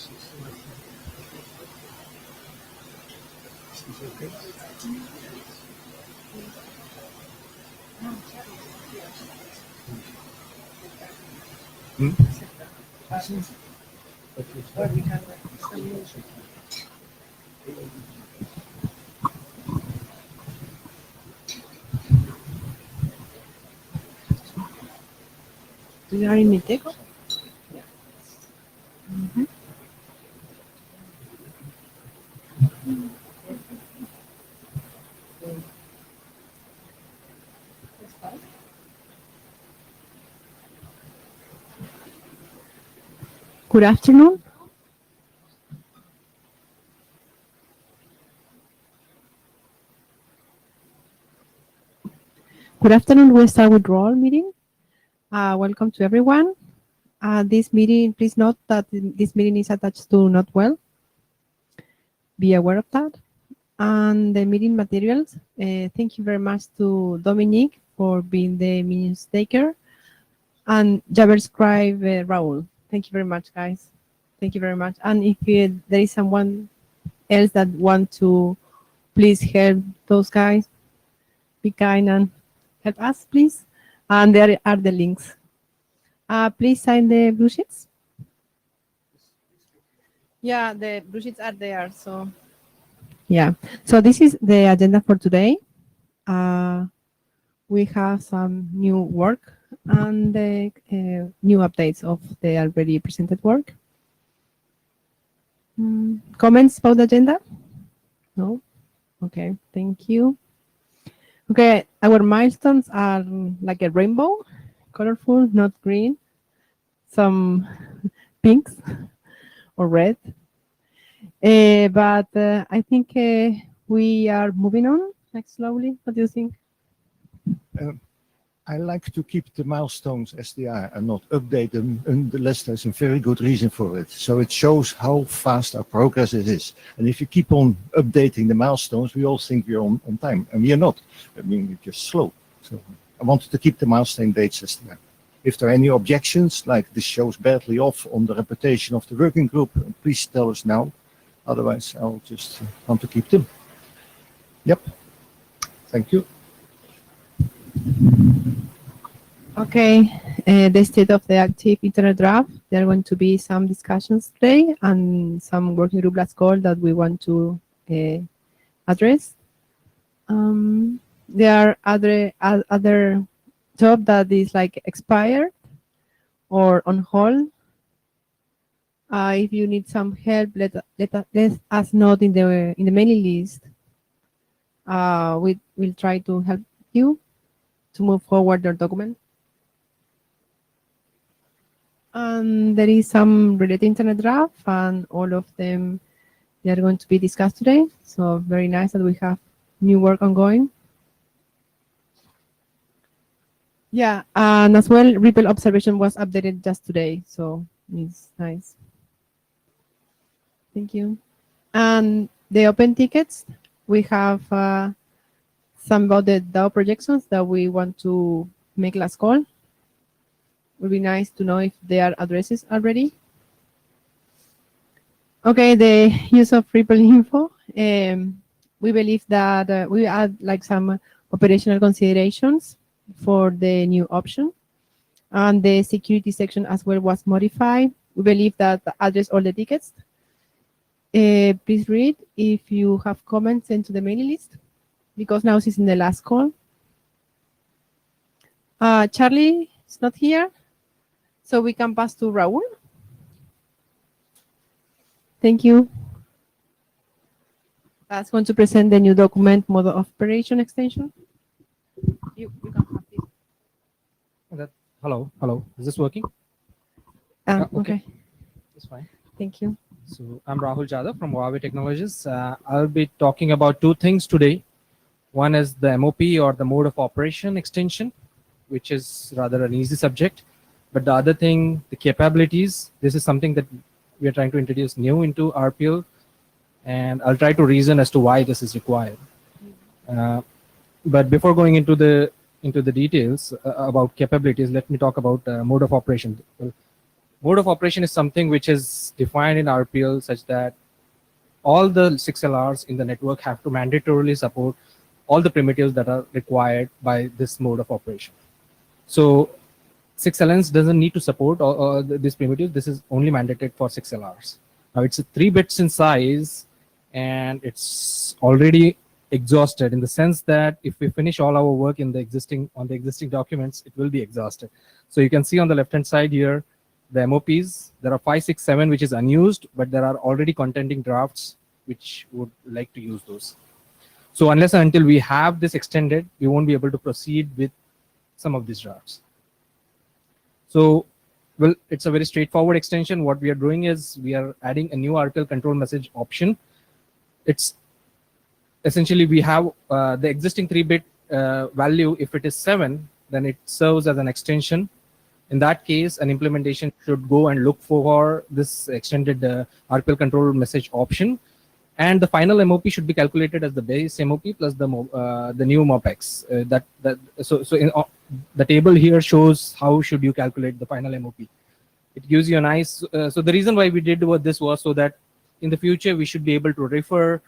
Do you are in Miteco? Yeah. Good afternoon. Good afternoon. We'll start with roll meeting. Welcome to everyone. This meeting, please note that this meeting is attached to Not Well. Be aware of that. And the meeting materials, thank you very much to Dominique for being the minutes taker, and JavaScribe Raul. Thank you very much, guys. Thank you very much. And if there is someone else that want to please help those guys, be kind and help us, please. And there are the links. Please sign the blue sheets. Yeah, the blue sheets are there. So yeah, so this is the agenda for today. We have some new work and the new updates of the already presented work. Comments about the agenda? No? Okay, thank you. Okay, our milestones are like a rainbow, colorful, not green, some pinks or red. But I think we are moving on like slowly. What do you think? I like to keep the milestones as they are and not update them unless there's a very good reason for it. So it shows how fast our progress is. And if you keep on updating the milestones, we all think we're on time, and we are not. I mean, we're just slow. So I wanted to keep the milestone dates as they are. If there are any objections, like this shows badly off on the reputation of the working group, please tell us now. Otherwise, I'll just want to keep them. Yep. Thank you. Okay, the state of the active internet draft. There are going to be some discussions today and some working group last call that we want to address. There are other job that is like expired or on hold. If you need some help, let us know in the mailing list. We will try to help you to move forward your document. And there is some related internet draft, and all of them they are going to be discussed today. So very nice that we have new work ongoing. Yeah, and as well, Ripple observation was updated just today, so it's nice. Thank you. And the open tickets, we have some about the DAO projections that we want to make last call. It would be nice to know if there are addresses already. Okay, the use of Ripple info. We believe that we add like some operational considerations for the new option. And the security section as well was modified. We believe that address all the tickets. Please read if you have comments into the mailing list, because now she's in the last call. Charlie is not here, so we can pass to Raul. Thank you. That's going to present the new document mode of operation extension. You can have this. Hello. Is this working? Okay. That's fine. Thank you. So I'm Rahul Jadhav from Huawei Technologies. I'll be talking about two things today. One is the MOP, or the mode of operation extension, which is rather an easy subject. But the other thing, the capabilities, this is something that we are trying to introduce new into RPL, and I'll try to reason as to why this is required. But before going into the details about capabilities, let me talk about mode of operation. Well, Mode of operation is something which is defined in RPL such that all the 6 LRs in the network have to mandatorily support all the primitives that are required by this mode of operation. So 6LNs doesn't need to support all this primitive. This is only mandated for 6 LRs. Now it's 3 bits in size, and it's already exhausted in the sense that if we finish all our work in the existing documents, it will be exhausted. So you can see on the left hand side here the MOPs. There are 5, 6, 7 which is unused, but there are already contending drafts which would like to use those. So unless and until we have this extended, we won't be able to proceed with some of these drafts. So, well, it's a very straightforward extension. What we are doing is we are adding a new RPL control message option. It's essentially we have the existing 3-bit value. If it is 7, then it serves as an extension. In that case, an implementation should go and look for this extended RPL control message option. And the final MOP should be calculated as the base MOP plus the new MOPX. So in the table here shows how should you calculate the final MOP. It gives you a nice. So the reason why we did this was so that in the future we should be able to refer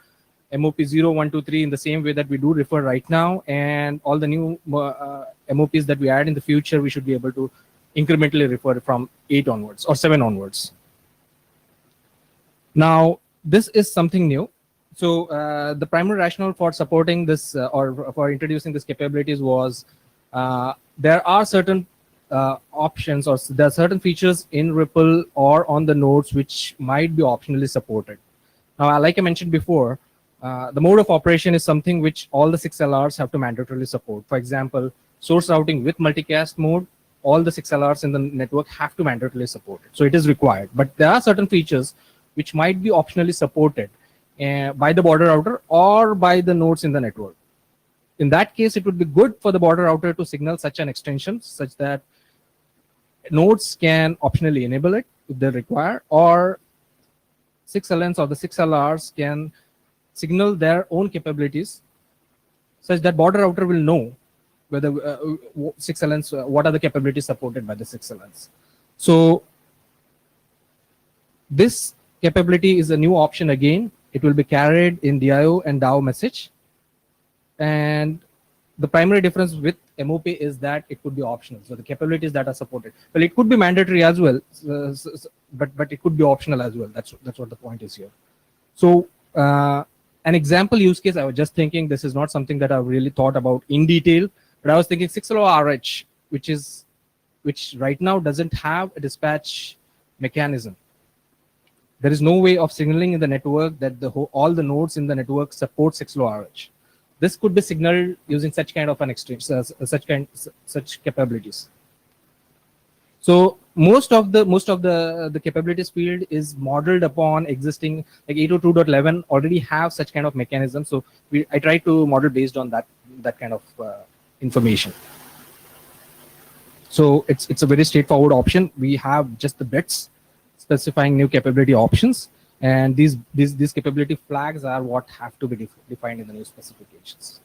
MOP 0, 1, 2, 3 in the same way that we do refer right now, and all the new MOPs that we add in the future we should be able to incrementally refer from 8 onwards or 7 onwards. Now, this is something new. So the primary rationale for supporting this or for introducing this capabilities was there are certain options, or there are certain features in Ripple or on the nodes which might be optionally supported. Now, like I mentioned before, the mode of operation is something which all the 6 LRs have to mandatorily support. For example, source routing with multicast mode, all the 6 LRs in the network have to mandatorily support it. So it is required. But there are certain features which might be optionally supported by the border router or by the nodes in the network. In that case, it would be good for the border router to signal such an extension such that nodes can optionally enable it if they require, or 6LNs or the 6LRs can signal their own capabilities such that border router will know whether 6LNs, what are the capabilities supported by the 6LNs. So this capability is a new option again. It will be carried in DIO and DAO message. And the primary difference with MOP is that it could be optional. So the capabilities that are supported, well, it could be mandatory as well, but it could be optional as well. That's what the point is here. So an example use case, I was just thinking, this is not something that I've really thought about in detail, but I was thinking 6LORH, which right now doesn't have a dispatch mechanism. There is no way of signaling in the network that all the nodes in the network support 6LORH. This could be signaled using such kind of an exchange, such capabilities. So most of the capabilities field is modeled upon existing, like 802.11 already have such kind of mechanism. So I try to model based on that kind of information. So it's a very straightforward option. We have just the bits specifying new capability options, and these capability flags are what have to be defined in the new specifications.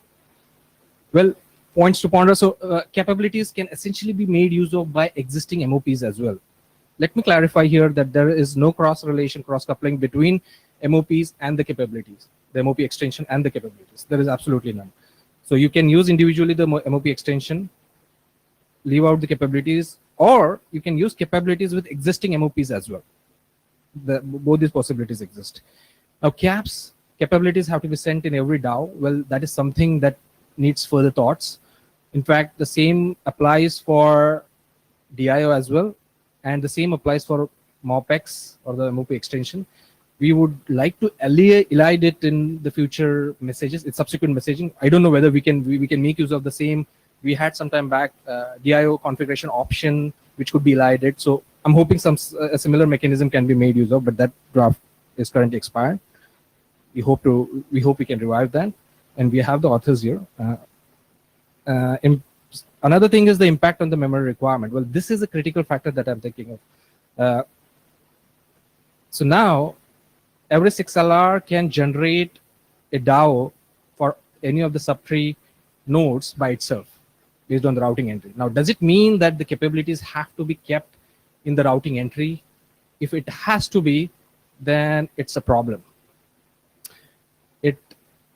Well, points to ponder. So capabilities can essentially be made use of by existing MOPs as well. Let me clarify here that there is no cross-relation, cross-coupling between MOPs and the capabilities, the MOP extension and the capabilities. There is absolutely none. So you can use individually the MOP extension, leave out the capabilities, or you can use capabilities with existing MOPs as well. Both these possibilities exist. Now, capabilities have to be sent in every DAO. Well, that is something that needs further thoughts. In fact, the same applies for DIO as well, and the same applies for MOPX or the MOP extension. We would like to elide it in the future messages. It's subsequent messaging. I don't know whether we can make use of the same. We had some time back DIO configuration option which could be elided. So I'm hoping a similar mechanism can be made use of, but that draft is currently expired. We hope we can revive that, and we have the authors here. Another thing is the impact on the memory requirement. Well, this is a critical factor that I'm thinking of. So now every 6LR can generate a DAO for any of the sub-tree nodes by itself based on the routing entry. Now, does it mean that the capabilities have to be kept in the routing entry. If it has to be, then it's a problem. It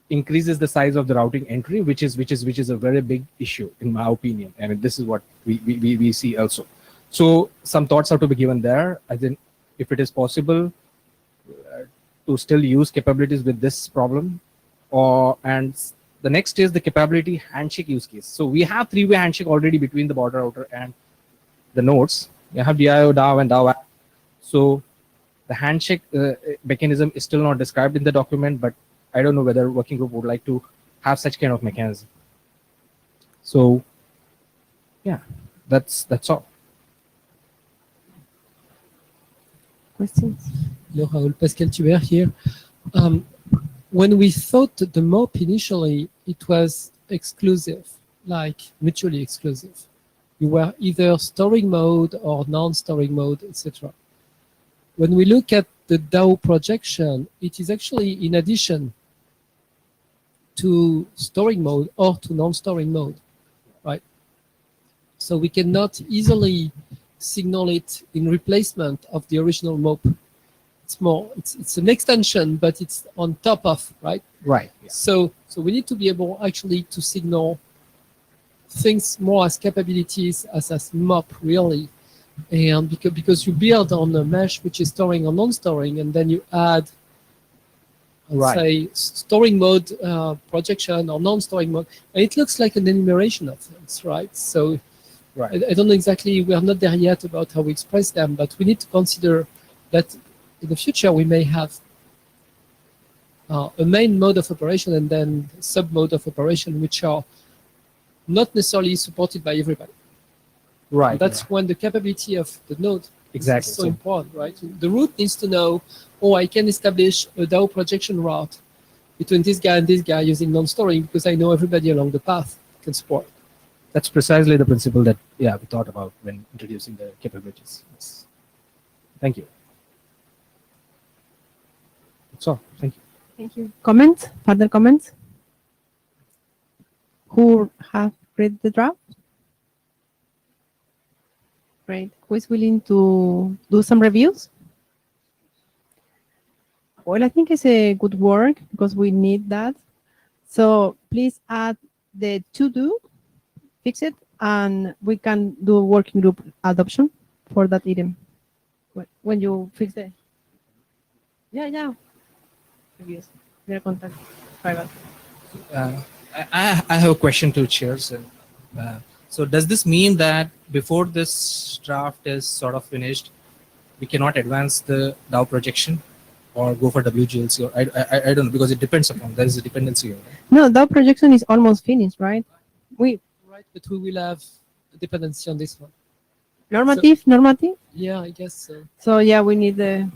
increases the size of the routing entry, which is a very big issue in my opinion. I mean, this is what we see also. So some thoughts are to be given there. I think if it is possible to still use capabilities with this problem, and the next is the capability handshake use case. So we have three-way handshake already between the border router and the nodes. You have DIO, DAO, and DAO. So the handshake mechanism is still not described in the document, but I don't know whether working group would like to have such kind of mechanism. So yeah, that's all. Questions? Hello, Raoul, Pascal Thubert here. When we thought the MOP initially, it was exclusive, like mutually exclusive. You were either storing mode or non-storing mode, etc. When we look at the DAO projection, it is actually in addition to storing mode or to non-storing mode, right? So we cannot easily signal it in replacement of the original MOP. It's an extension, but it's on top of, right? Right. Yeah. So we need to be able actually to signal things more as capabilities as MOP really, and because you build on a mesh which is storing or non-storing, and then you add, Right. say, storing mode projection or non-storing mode, and it looks like an enumeration of things, right? So Right. I don't know exactly, we are not there yet about how we express them, but we need to consider that in the future we may have a main mode of operation and then sub mode of operation which are not necessarily supported by everybody. Right. And that's when the capability of the node Exactly. is so important, right? The root needs to know, oh, I can establish a DAO projection route between this guy and this guy using non-storing because I know everybody along the path can support. That's precisely the principle that we thought about when introducing the capabilities. Yes. Thank you. That's all. Thank you. Thank you. Comments? Further comments? Who have read the draft? Great. Who is willing to do some reviews? Well, I think it's a good work because we need that. So please add the to do, fix it, and we can do a working group adoption for that item. When you fix it. Yeah. Reviews. Their contact. Private. I have a question to chairs. So does this mean that before this draft is sort of finished, we cannot advance the DAO projection or go for WGLC? Or I don't know, because it depends upon, there is a dependency here. Right? No, DAO projection is almost finished, right? Right, but we will have a dependency on this one. Normative? Yeah, I guess so. So yeah, we need the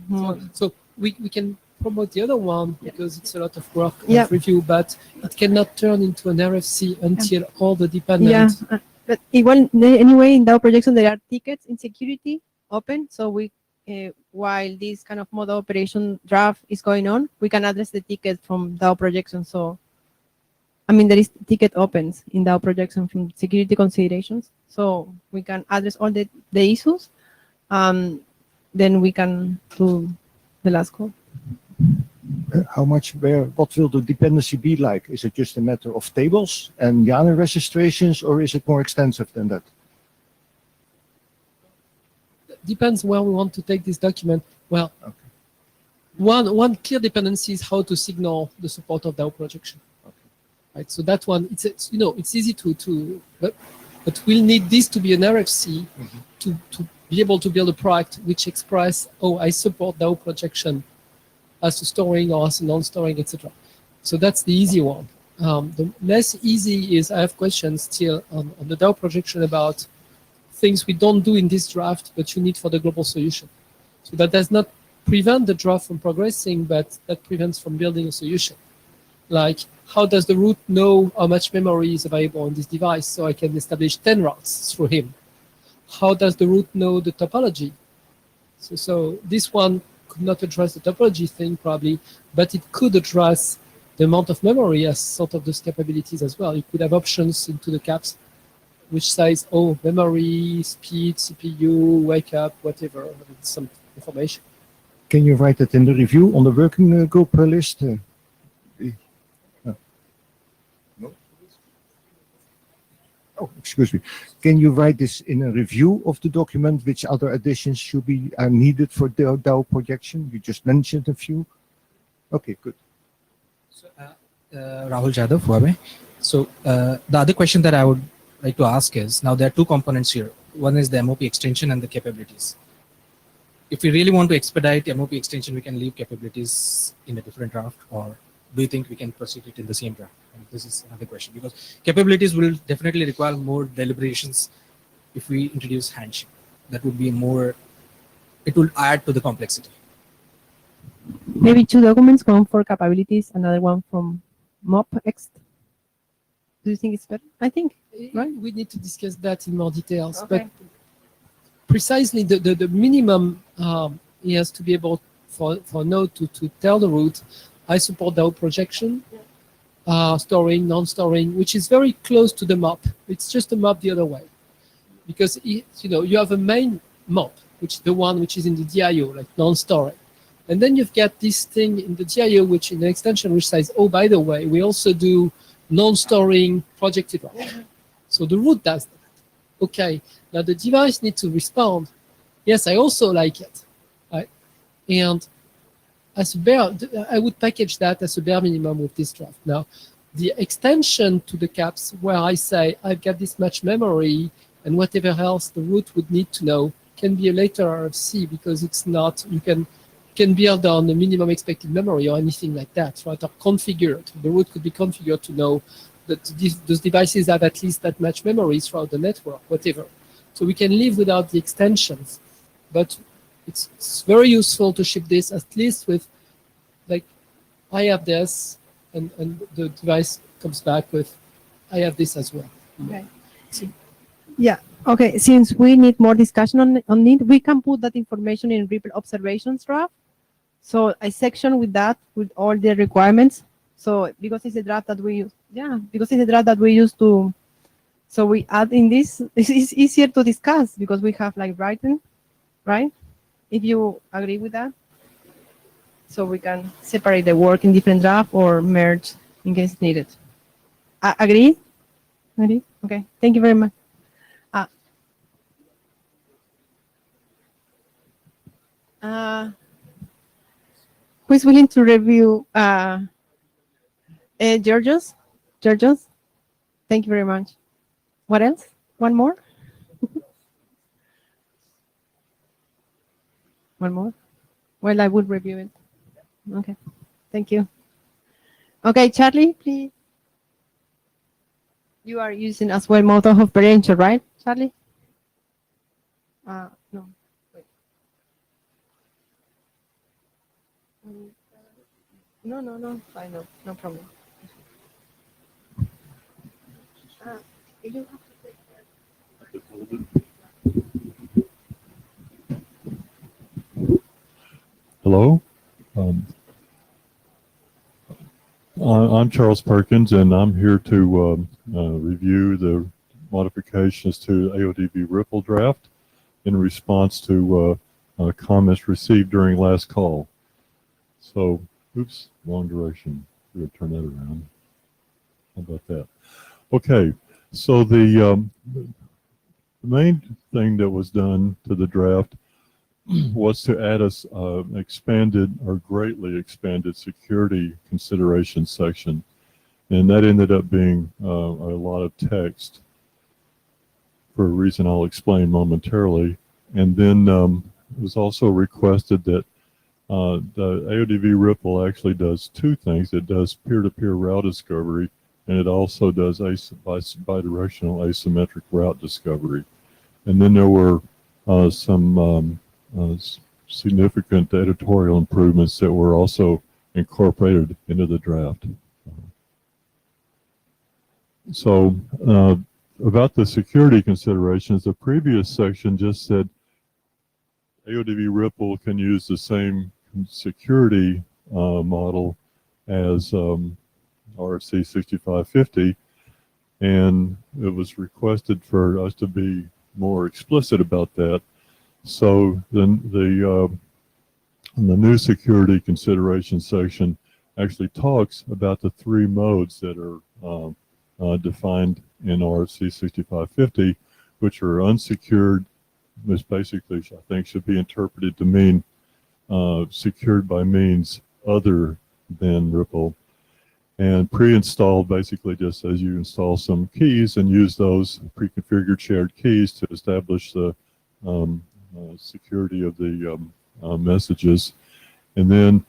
more. So we can promote the other one because it's a lot of work Yeah. of review, but it cannot turn into an RFC until all the dependent. But anyway, in DAO projection, there are tickets in security open. So we, while this kind of model operation draft is going on, we can address the ticket from DAO projection. So, I mean, there is ticket opens in DAO projection from security considerations. So we can address all the issues. Then we can do the last call. What will the dependency be like? Is it just a matter of tables and YANA registrations, or is it more extensive than that? Depends where we want to take this document. Well, Okay. one clear dependency is how to signal the support of DAO projection. Okay. Right. So that one, it's easy but we'll need this to be an RFC to be able to build a product which express, oh, I support DAO projection as to storing or as to non-storing, etc. So that's the easy one. The less easy is I have questions still on the DAO projection about things we don't do in this draft, but you need for the global solution. So that does not prevent the draft from progressing, but that prevents from building a solution. Like, how does the root know how much memory is available on this device so I can establish 10 routes through him? How does the root know the topology? So this one could not address the topology thing probably, but it could address the amount of memory as sort of those capabilities as well. You could have options into the caps which says, oh, memory, speed, CPU, wake up, whatever, some information. Can you write it in the review on the working group list? No? Oh, excuse me. Can you write this in a review of the document? Which other additions are needed for the DAO projection? You just mentioned a few. Okay, good. So, Rahul Jadhav, Huawei. So the other question that I would like to ask is, now there are two components here. One is the MOP extension and the capabilities. If we really want to expedite MOP extension, we can leave capabilities in a different draft, or do you think we can proceed it in the same draft? And this is another question, because capabilities will definitely require more deliberations if we introduce handshake. That would be more, it will add to the complexity. Maybe two documents, one for capabilities, another one from MOP-Ext. Do you think it's better? I think. Right. We need to discuss that in more details. Okay. But precisely the minimum he has to be able for Node to tell the root, I support DAO projection, storing, non-storing, which is very close to the MOP. It's just a MOP the other way. Because you have a main MOP, which is the one which is in the DIO, like non-storing. And then you've got this thing in the DIO, which in the extension, which says, oh, by the way, we also do non-storing projected route. So the root does that. Okay, now the device needs to respond. Yes, I also like it. Right? And as a bare, I would package that as a bare minimum with this draft. Now, the extension to the caps where I say I've got this much memory and whatever else the root would need to know can be a later RFC, because it's not, you can build on the minimum expected memory or anything like that, right? Or configured. The root could be configured to know that those devices have at least that much memory throughout the network, whatever. So we can live without the extensions, but it's very useful to ship this at least with, like, I have this, and the device comes back with, I have this as well. Okay. Yeah. Okay. Since we need more discussion on it, we can put that information in Ripple observations draft. So a section with that, with all the requirements. So because it's a draft that we use, because it's a draft that we use to, so we add in this. It's easier to discuss because we have like written, right? If you agree with that, so we can separate the work in different draft or merge in case needed. Agree? Agree? Okay. Thank you very much. Who is willing to review? Georgios? Georgios? Thank you very much. What else? One more? One more? Well, I would review it. Okay. Thank you. Okay, Charlie, please. You are using as well mode of operation, right, Charlie? No. Wait. No. I know. No problem. You have to take Hello, I'm Charles Perkins, and I'm here to review the modifications to AODB Ripple draft in response to comments received during last call. So, oops, wrong direction. We're going to turn that around. How about that? Okay, so the main thing that was done to the draft was to add a expanded or greatly expanded security consideration section, and that ended up being a lot of text for a reason I'll explain momentarily. And then it was also requested that the AODB Ripple actually does two things. It does peer-to-peer route discovery, and it also does bidirectional asymmetric route discovery. And then there were some significant editorial improvements that were also incorporated into the draft. So about the security considerations, the previous section just said AODB Ripple can use the same security model as RFC 6550, and it was requested for us to be more explicit about that. So then the new security consideration section actually talks about the three modes that are defined in RFC 6550, which are unsecured, which basically I think should be interpreted to mean secured by means other than Ripple, and pre-installed basically just says you install some keys and use those pre-configured shared keys to establish the security of the messages. And then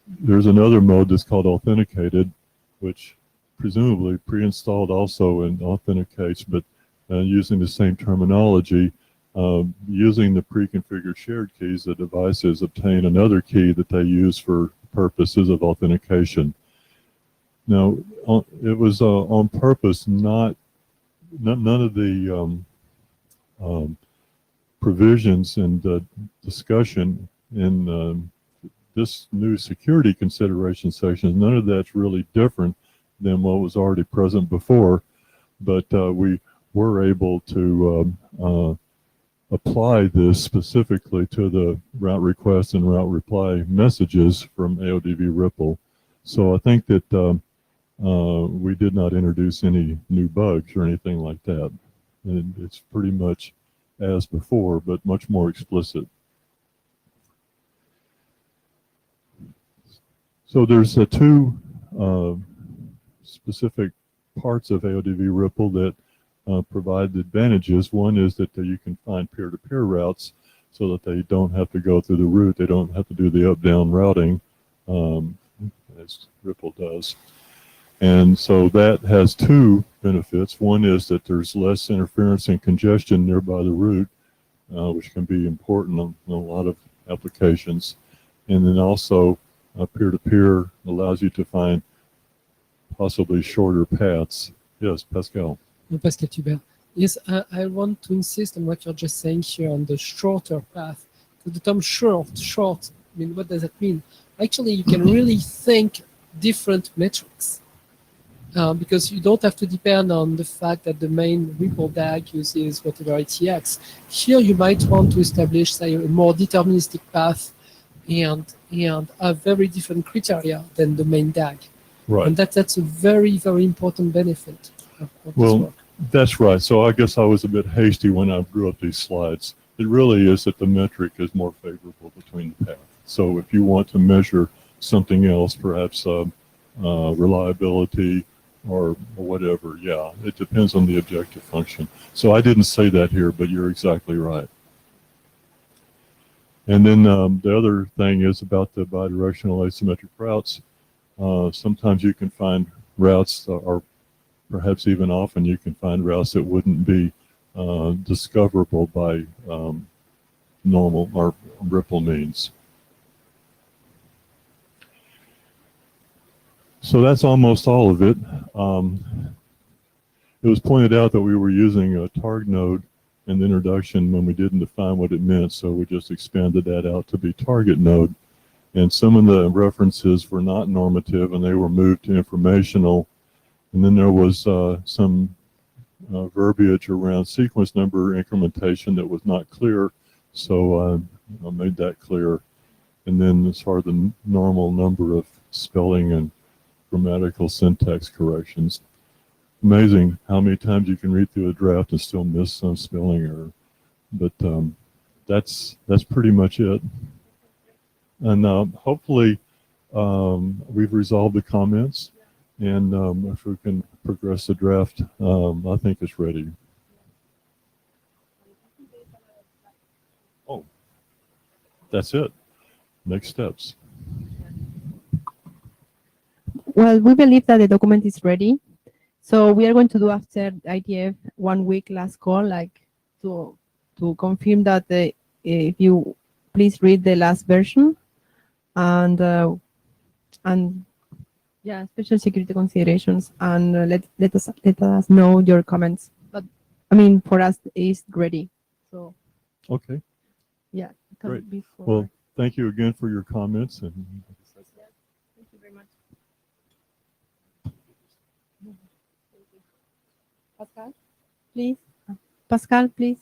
there's another mode that's called authenticated, which presumably pre-installed also and authenticates, but using the same terminology. Using the pre-configured shared keys, the devices obtain another key that they use for purposes of authentication. Now, it was on purpose, none of the provisions and discussion in this new security consideration section, none of that's really different than what was already present before, but we were able to apply this specifically to the route request and route reply messages from AODV Ripple. So I think that we did not introduce any new bugs or anything like that. And it's pretty much as before, but much more explicit. So there's two specific parts of AODV Ripple that provide the advantages. One is that you can find peer-to-peer routes so that they don't have to go through the route. They don't have to do the up-down routing as Ripple does. And so that has two benefits. One is that there's less interference and congestion nearby the route, which can be important in a lot of applications. And then also peer-to-peer allows you to find possibly shorter paths. Yes, Pascal. Pascal Hubert. Yes, I want to insist on what you're just saying here on the shorter path. The term short, I mean, what does that mean? Actually, you can really think different metrics because you don't have to depend on the fact that the main Ripple DAG uses whatever ATX. Here, you might want to establish, say, a more deterministic path and have very different criteria than the main DAG. Right. And that's a very, very important benefit of this work. That's right. So I guess I was a bit hasty when I drew up these slides. It really is that the metric is more favorable between the path. So if you want to measure something else, perhaps reliability or whatever, yeah, it depends on the objective function. So I didn't say that here, but you're exactly right. And then the other thing is about the bidirectional asymmetric routes. Sometimes you can find routes, or perhaps even often you can find routes that wouldn't be discoverable by normal or Ripple means. So that's almost all of it. It was pointed out that we were using a targ node in the introduction when we didn't define what it meant, so we just expanded that out to be target node. And some of the references were not normative and they were moved to informational. And then there was some verbiage around sequence number incrementation that was not clear, so I made that clear. And then as far as the normal number of spelling and grammatical syntax corrections. Amazing how many times you can read through a draft and still miss some spelling error. But that's pretty much it. And hopefully we've resolved the comments. And if we can progress the draft, I think it's ready. Oh, that's it. Next steps. Well, we believe that the document is ready. So we are going to do after IETF 1 week last call, like to confirm that if you please read the last version and yeah, special security considerations, and let us know your comments. But I mean, for us, it's ready. So Okay. yeah, Great. Before. Well, thank you again for your comments. And Thank you very much. Pascal, please. Pascal, please.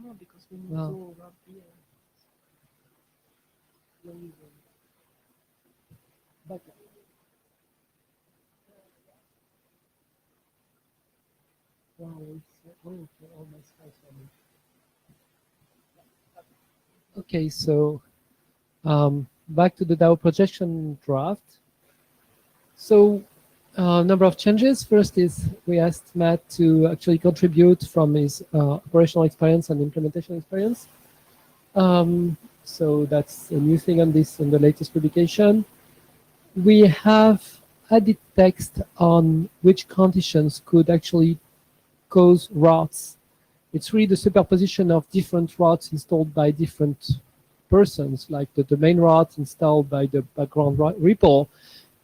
No, because we need Wow. to rub here. Okay, so back to the DAO projection draft. So number of changes. First is we asked Matt to actually contribute from his operational experience and implementation experience. So that's a new thing on this, on the latest publication. We have added text on which conditions could actually cause routes. It's really the superposition of different routes installed by different persons, like the main route installed by the background REPL,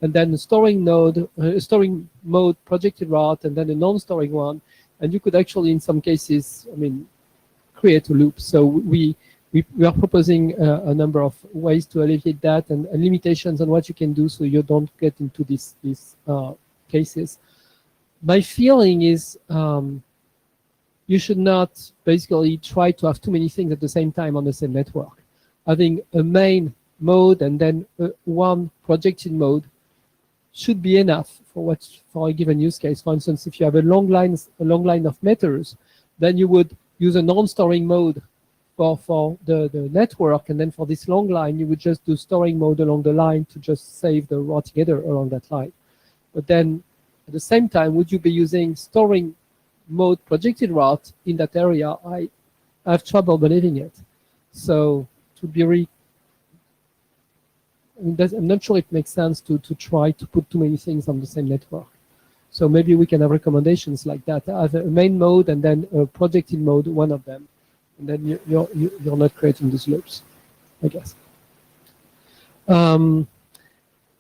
and then the storing node, storing mode projected route, and then a non-storing one. And you could actually, in some cases, I mean, create a loop. So we are proposing a number of ways to alleviate that and limitations on what you can do so you don't get into these cases. My feeling is you should not basically try to have too many things at the same time on the same network. Having a main mode and then one projected mode should be enough for a given use case. For instance, if you have a long line of meters, then you would use a non-storing mode for the network, and then for this long line, you would just do storing mode along the line to just save the routing header along that line. But then at the same time, would you be using storing mode projected route in that area? I have trouble believing it. So to be I'm not sure it makes sense to try to put too many things on the same network. So maybe we can have recommendations like that. Have a main mode and then a projected mode, one of them. And then you're not creating these loops, I guess. And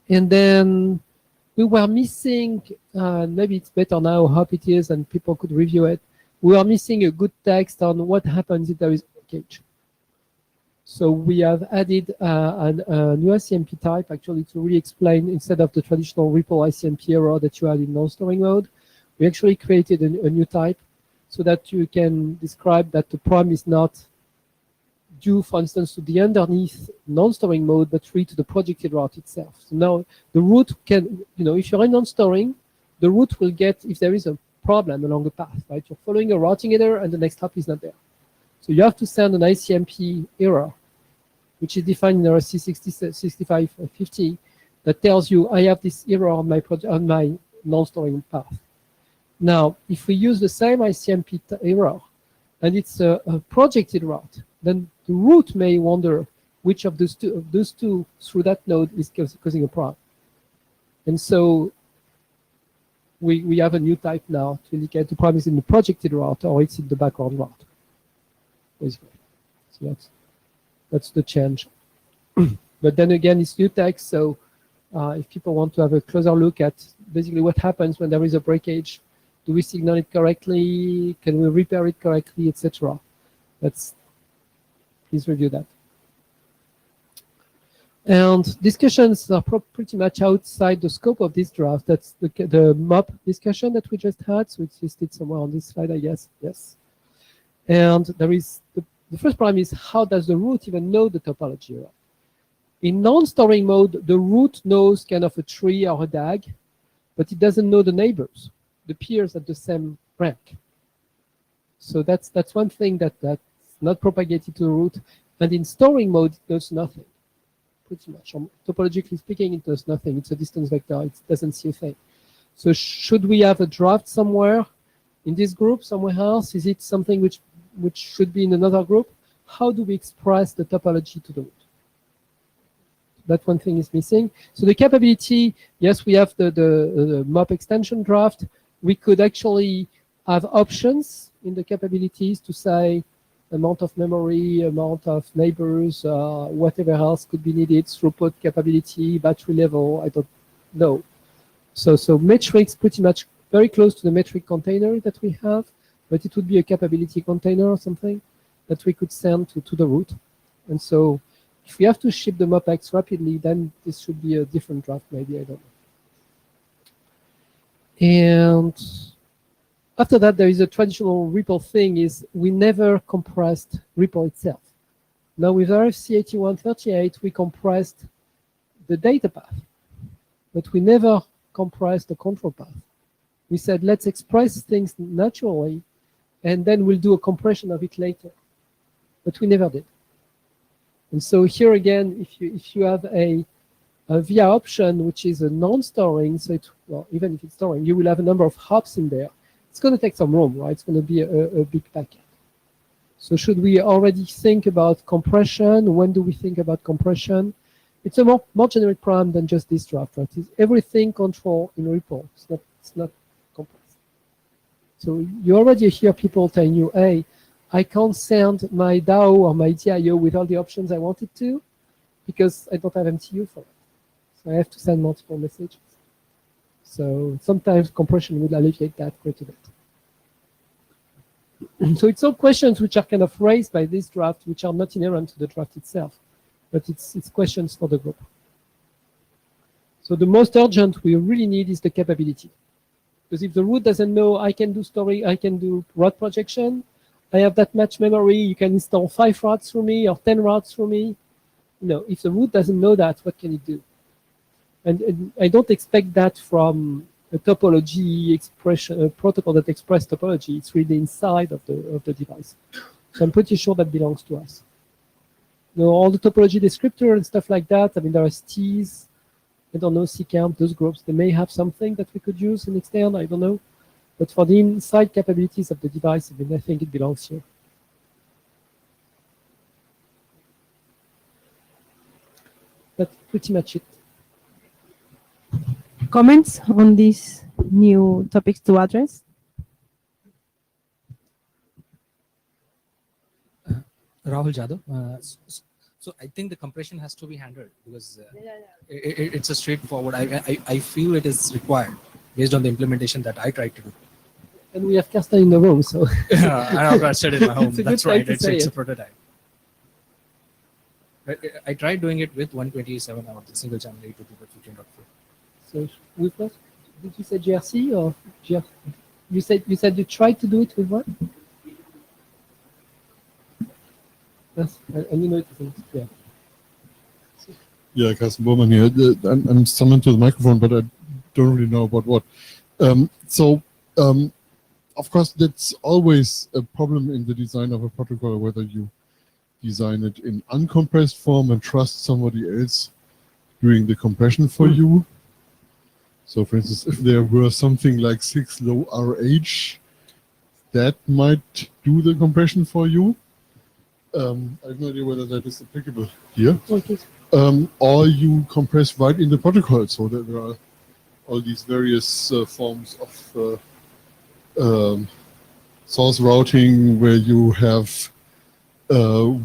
then we were missing, maybe it's better now, I hope it is, and people could review it. We are missing a good text on what happens if there is leakage. So we have added a new ICMP type actually to really explain, instead of the traditional REPL ICMP error that you had in non-storing mode, we actually created a new type so that you can describe that the problem is not due, for instance, to the underneath non-storing mode, but really to the projected route itself. So now the route can, if you're in non-storing, the route will get, if there is a problem along the path, right? You're following a routing header and the next hop is not there. So you have to send an ICMP error, which is defined in RFC 6550, that tells you I have this error on my non-storing path. Now, if we use the same ICMP error and it's a projected route, then the route may wonder which of those two through that node is causing a problem. And so we have a new type now to indicate the problem is in the projected route or it's in the background route, basically. So that's the change. But then again, it's new text, so if people want to have a closer look at basically what happens when there is a breakage, do we signal it correctly? Can we repair it correctly, etc.? Please review that. And discussions are pretty much outside the scope of this draft. That's the MOP discussion that we just had. So it's listed somewhere on this slide, I guess. Yes. And there is the first problem is, how does the root even know the topology? In non-storing mode, the root knows kind of a tree or a DAG, but it doesn't know the neighbors, the peers at the same rank. So that's one thing that's not propagated to the root. And in storing mode, it does nothing, pretty much. Topologically speaking, it does nothing. It's a distance vector. It doesn't see a thing. So should we have a draft somewhere in this group, somewhere else? Is it something which should be in another group? How do we express the topology to the root? That one thing is missing. So the capability, yes, we have the MOP extension draft. We could actually have options in the capabilities to say amount of memory, amount of neighbors, whatever else could be needed, throughput capability, battery level. No. So metrics pretty much very close to the metric container that we have, but it would be a capability container or something that we could send to the root. And so if we have to ship the MOPEX rapidly, then this should be a different draft, maybe, I don't know. And after that, there is a traditional REPL thing, is we never compressed REPL itself. Now with RFC 8138, we compressed the data path, but we never compressed the control path. We said, let's express things naturally, and then we'll do a compression of it later. But we never did. And so here again, if you have a VIA option, which is a non-storing, so well, even if it's storing, you will have a number of hops in there. It's going to take some room, right? It's going to be a big packet. So should we already think about compression? When do we think about compression? It's a more generic problem than just this draft, right? It's everything control in REPL. It's not compressed. So you already hear people telling you, hey, I can't send my DAO or my DIO with all the options I wanted to because I don't have MTU for it. So I have to send multiple messages. So sometimes compression would alleviate that quite a bit. So it's all questions which are kind of raised by this draft, which are not inherent to the draft itself, but it's questions for the group. So the most urgent we really need is the capability. Because if the root doesn't know I can do story, I can do route projection, I have that much memory, you can install 5 routes for me or 10 routes for me. No, if the root doesn't know that, what can it do? And I don't expect that from a topology expression, a protocol that expresses topology. It's really inside of the device. So I'm pretty sure that belongs to us. You know, all the topology descriptor and stuff like that, I mean, there are STs, I don't know, CCamp, those groups, they may have something that we could use and extend, I don't know. But for the inside capabilities of the device, I mean, I think it belongs here. That's pretty much it. Comments on these new topics to address? Rahul Jadhav. So I think the compression has to be handled because it's a straightforward. I feel it is required based on the implementation that I tried to do. And we have Karsten in the room, so. I've got it in my home. It's a That's good right. time to say It's a it. prototype. I tried doing it with 127 hours, the single channel 822.15.4. So with what? Did you say GRC or GR? You said you tried to do it with what? Yes, and you know it isn't. Yeah. Yeah, Carsten Bormann here. I'm summoned to the microphone, but I don't really know about what. Of course, that's always a problem in the design of a protocol, whether you design it in uncompressed form and trust somebody else doing the compression for you. So, for instance, if there were something like 6 low RH, that might do the compression for you. I have no idea whether that is applicable here. Okay. Or you compress right in the protocol, so that there are all these various forms of source routing where you have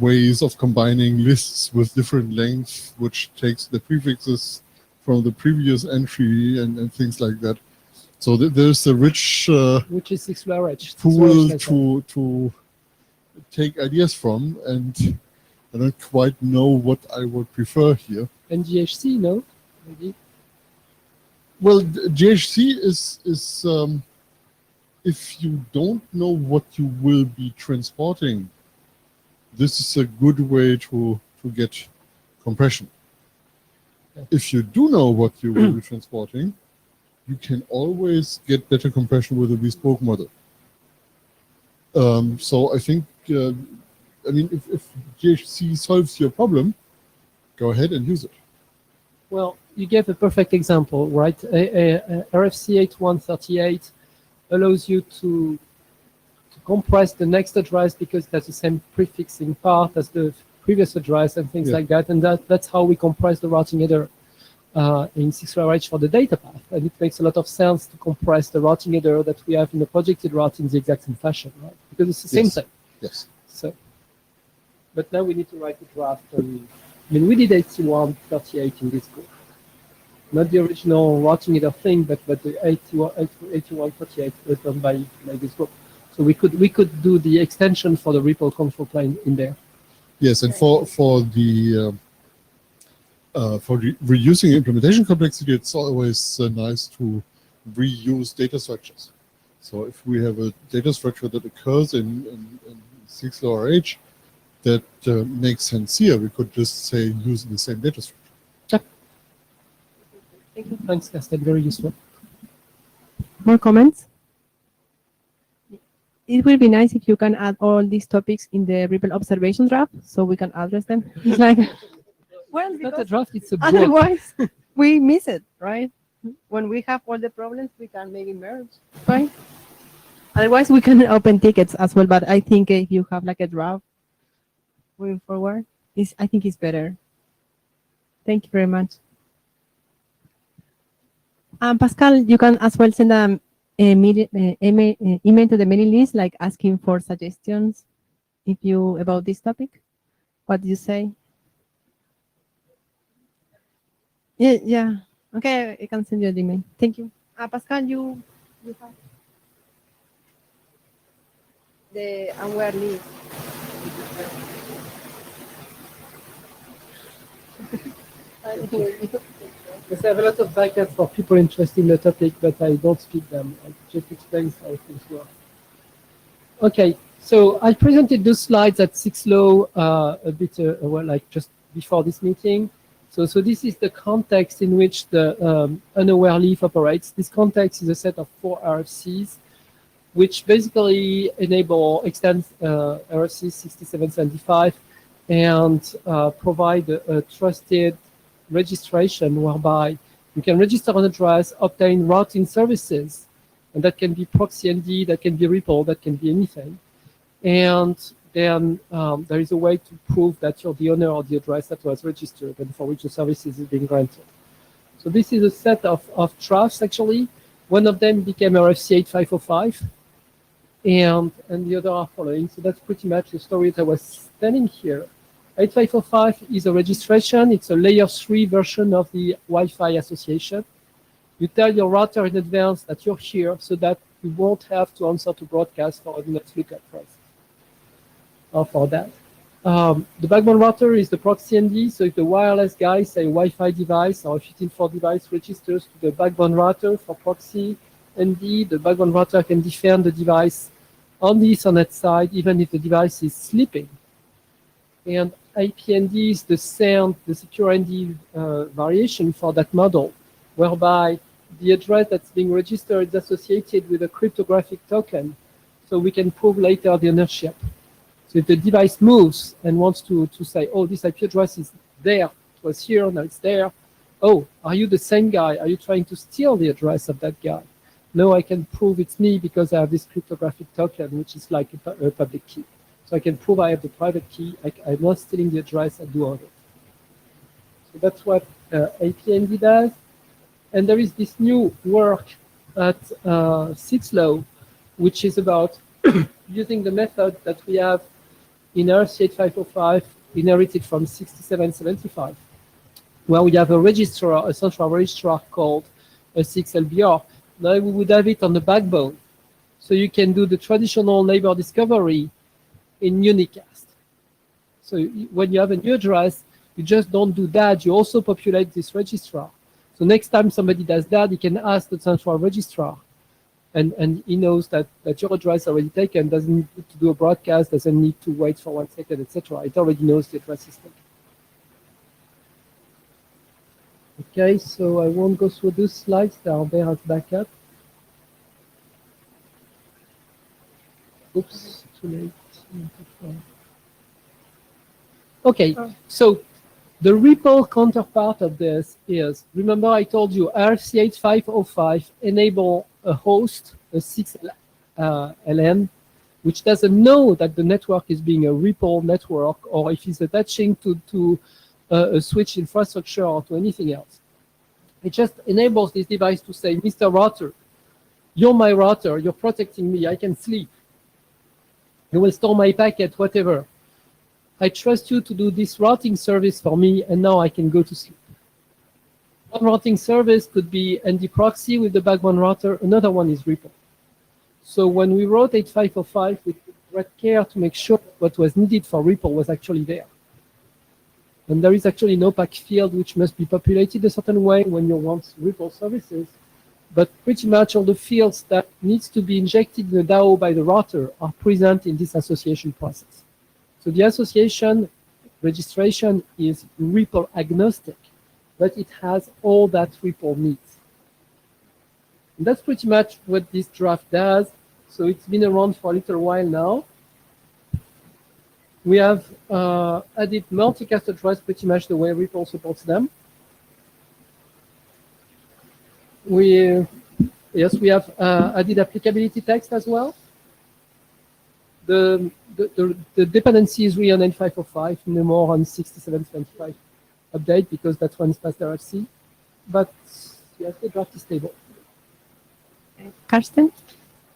ways of combining lists with different lengths, which takes the prefixes from the previous entry and things like that. So there's a rich Which is 6 RH. pool to take ideas from, and I don't quite know what I would prefer here. And GHC, no? Maybe. Well, GHC is if you don't know what you will be transporting, this is a good way to get compression. Yeah. If you do know what you will be transporting, you can always get better compression with a bespoke model. So I think, I mean, if GHC solves your problem, go ahead and use it. Well, you gave a perfect example, right? RFC 8138 allows you to compress the next address because that's the same prefixing part as the previous address and things like that. And that's how we compress the routing header in 6RH for the data path. And it makes a lot of sense to compress the routing header that we have in the projected route in the exact same fashion, right? Because it's the same thing. Yes. So, but now we need to write a draft. I mean, we did 8138 in this group. not the original routing header thing, but the 8148 was done by this group. So we could do the extension for the REPL control plane in there. Yes, and for reducing implementation complexity, it's always nice to reuse data structures. So if we have a data structure that occurs in 6 or H, that makes sense here. We could just say using the same data structure. Thank you. Thanks, Gaston. Very useful. More comments? It will be nice if you can add all these topics in the REPL observation draft so we can address them. It's like, well, It's not a because draft, it's a book. otherwise we miss it, right? When we have all the problems, we can maybe merge, right? Otherwise, we can open tickets as well. But I think if you have like a draft moving forward, I think it's better. Thank you very much. Pascal, you can as well send email to the mailing list, like asking for suggestions about this topic. What do you say? Yeah. Okay, I can send you the email. Thank you. Pascal, you have the unaware list. Because I have a lot of backups for people interested in the topic, but I don't speak them. I just explain how things work. Okay, so I presented those slides at 6LO a bit, well, like just before this meeting. So this is the context in which the unaware leaf operates. This context is a set of 4 RFCs, which basically extend RFC 6775 and provide a trusted registration whereby you can register an address, obtain routing services, and that can be proxy ND, that can be REPL, that can be anything. And then there is a way to prove that you're the owner of the address that was registered and for which the services is being granted. So this is a set of drafts, actually. One of them became RFC 8505, and the other are following. So that's pretty much the story that I was telling here. 8505 is a registration. It's a layer 3 version of the Wi-Fi association. You tell your router in advance that you're here so that you won't have to answer to broadcast for a minute lookup process. For that. The backbone router is the proxy ND. So if the wireless guy, say Wi-Fi device or a 15.4 device registers to the backbone router for proxy ND, the backbone router can defend the device on the Ethernet side even if the device is sleeping. And IPND is the secure ND variation for that model, whereby the address that's being registered is associated with a cryptographic token, so we can prove later the ownership. So if the device moves and wants to say, oh, this IP address is there, it was here, now it's there. Oh, are you the same guy? Are you trying to steal the address of that guy? No, I can prove it's me because I have this cryptographic token, which is like a public key. So I can prove I have the private key. I'm not stealing the address, I do own it. So that's what APND does. And there is this new work at 6LO, which is about using the method that we have in RFC 8505, inherited from 6775, where we have a registrar, a central registrar called a 6LBR. Now we would have it on the backbone. So you can do the traditional neighbor discovery in unicast. So when you have a new address, you just don't do that, you also populate this registrar. So next time somebody does that, he can ask the central registrar. And he knows that your address is already taken, doesn't need to do a broadcast, doesn't need to wait for 1 second, etc. It already knows the address is taken. Okay, so I won't go through those slides, they are there as backup. Oops, too late. Okay, so the REPL counterpart of this is, remember I told you RFC 8505 enable a host, a 6LN, which doesn't know that the network is being a REPL network or if it's attaching to a switch infrastructure or to anything else. It just enables this device to say, Mr. Router, you're my router, you're protecting me, I can sleep. You will store my packet, whatever. I trust you to do this routing service for me, and now I can go to sleep. One routing service could be ND proxy with the backbone router. Another one is Ripple. So when we wrote 8505, we took great care to make sure what was needed for Ripple was actually there. And there is actually an opaque field which must be populated a certain way when you want Ripple services. But pretty much all the fields that needs to be injected in the DAO by the router are present in this association process. So the association registration is Ripple agnostic, but it has all that Ripple needs. And that's pretty much what this draft does. So it's been around for a little while now. We have added multicast address pretty much the way Ripple supports them. We have added applicability text as well. The dependency is really on N505, no more on 6775 update because that one is past RFC. But yes, the draft is stable. Karsten?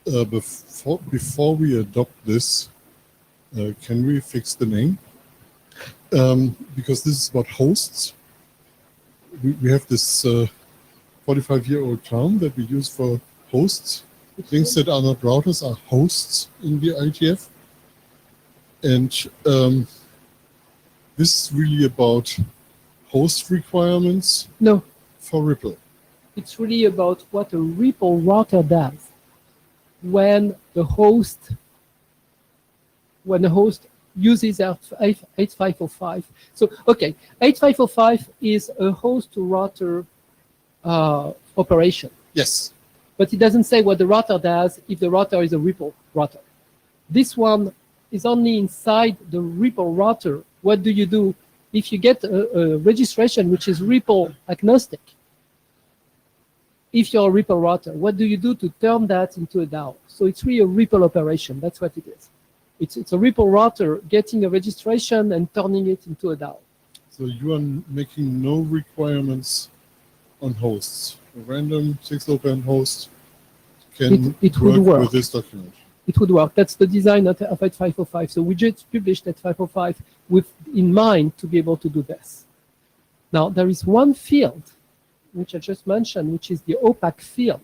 Before we adopt this, can we fix the name? Because this is about hosts. We have this 45-year-old term that we use for hosts. Things that are not routers are hosts in the IETF. And this is really about host requirements No, for Ripple. it's really about what a Ripple router does when the host uses 8505. So, okay, 8505 is a host to router operation. Yes. But it doesn't say what the router does if the router is a Ripple router. This one is only inside the Ripple router. What do you do if you get a registration which is Ripple agnostic? If you're a Ripple router, what do you do to turn that into a DAO? So it's really a Ripple operation. That's what it is. It's a Ripple router getting a registration and turning it into a DAO. So you are making no requirements on hosts. A random 6LoWPAN host can It would work. with this document. It would work. That's the design of 8505. So we just published 8505 with in mind to be able to do this. Now, there is one field, which I just mentioned, which is the opaque field,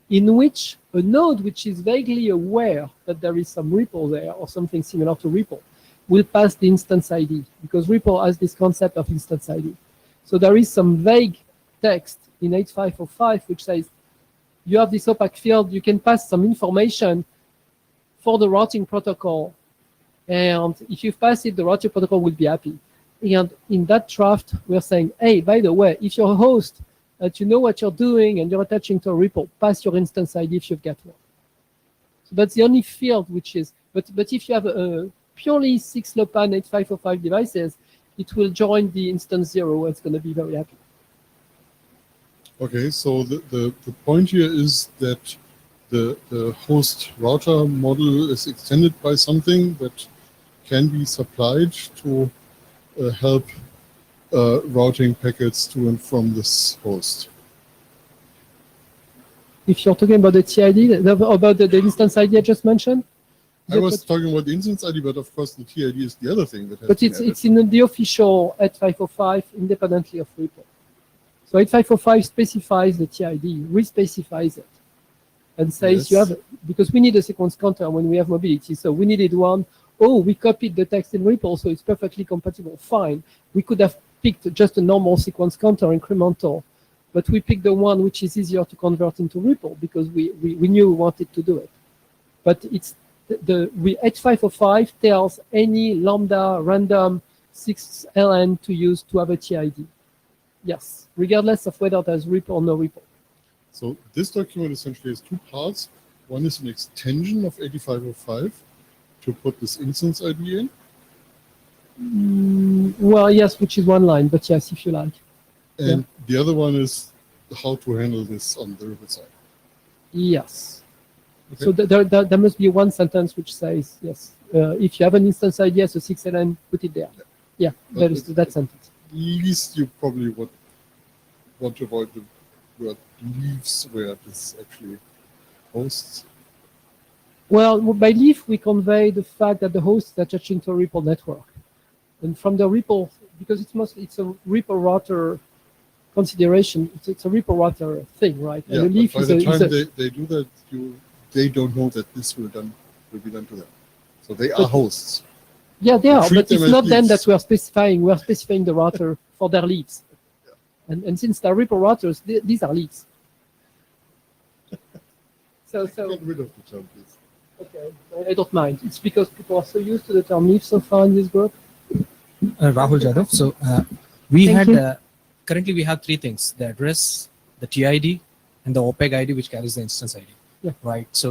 in which a node which is vaguely aware that there is some Ripple there or something similar to Ripple will pass the instance ID, because Ripple has this concept of instance ID. So there is some vague text in 8505 which says you have this opaque field, you can pass some information for the routing protocol, and if you pass it, the routing protocol will be happy. And in that draft, we're saying, hey, by the way, if you're a host, that you know what you're doing and you're attaching to a Ripple, pass your instance ID if you've got one. So that's the only field which is, but if you have a purely 6LoWPAN 8505 devices, it will join the instance 0, it's going to be very happy. Okay, so the point here is that the host router model is extended by something that can be supplied to help routing packets to and from this host. If you're talking about the TID, about the instance ID I just mentioned? I was talking about the instance ID, but of course the TID is the other thing that has But been it's in the official 8505 independently of Ripple. So 8505 specifies the TID, re-specifies it, and says Yes. you have, because we need a sequence counter when we have mobility, so we needed one. Oh, we copied the text in Ripple, so it's perfectly compatible. Fine. We could have picked just a normal sequence counter incremental, but we picked the one which is easier to convert into Ripple because we knew we wanted to do it. But it's the 8505 tells any lambda random 6LN to use to have a TID. Yes, regardless of whether there's Ripple or no Ripple. So this document essentially has two parts. One is an extension of 8505 to put this instance ID in. Well, yes, which is one line, but yes, if you like. And the other one is how to handle this on the Ripple side. Yes. Okay. So there must be one sentence which says, yes, if you have an instance ID as a 6LN, put it there. Yeah, there is that sentence. Least you probably would want to avoid the word leaves where this actually hosts. Well, by leaf, we convey the fact that the host is attaching to a Ripple network. And from the Ripple, because it's a Ripple router consideration. It's a repo router thing, right? Yeah, And the but leaf by is the a, time is a they do that, they don't know that this will be done to them. So they are But- hosts. yeah, they You are, treat but them it's as not them leaves. that we are specifying. We are specifying the router for their leaves. And since they're repo routers, these are leaves. So Get rid of the term, please. okay, I don't mind. It's because people are so used to the term leaf so far in this group. Rahul Jadhav. So we Thank had you. currently we have three things: the address, the TID, and the OPEG ID, which carries the instance ID. Yeah. Right. So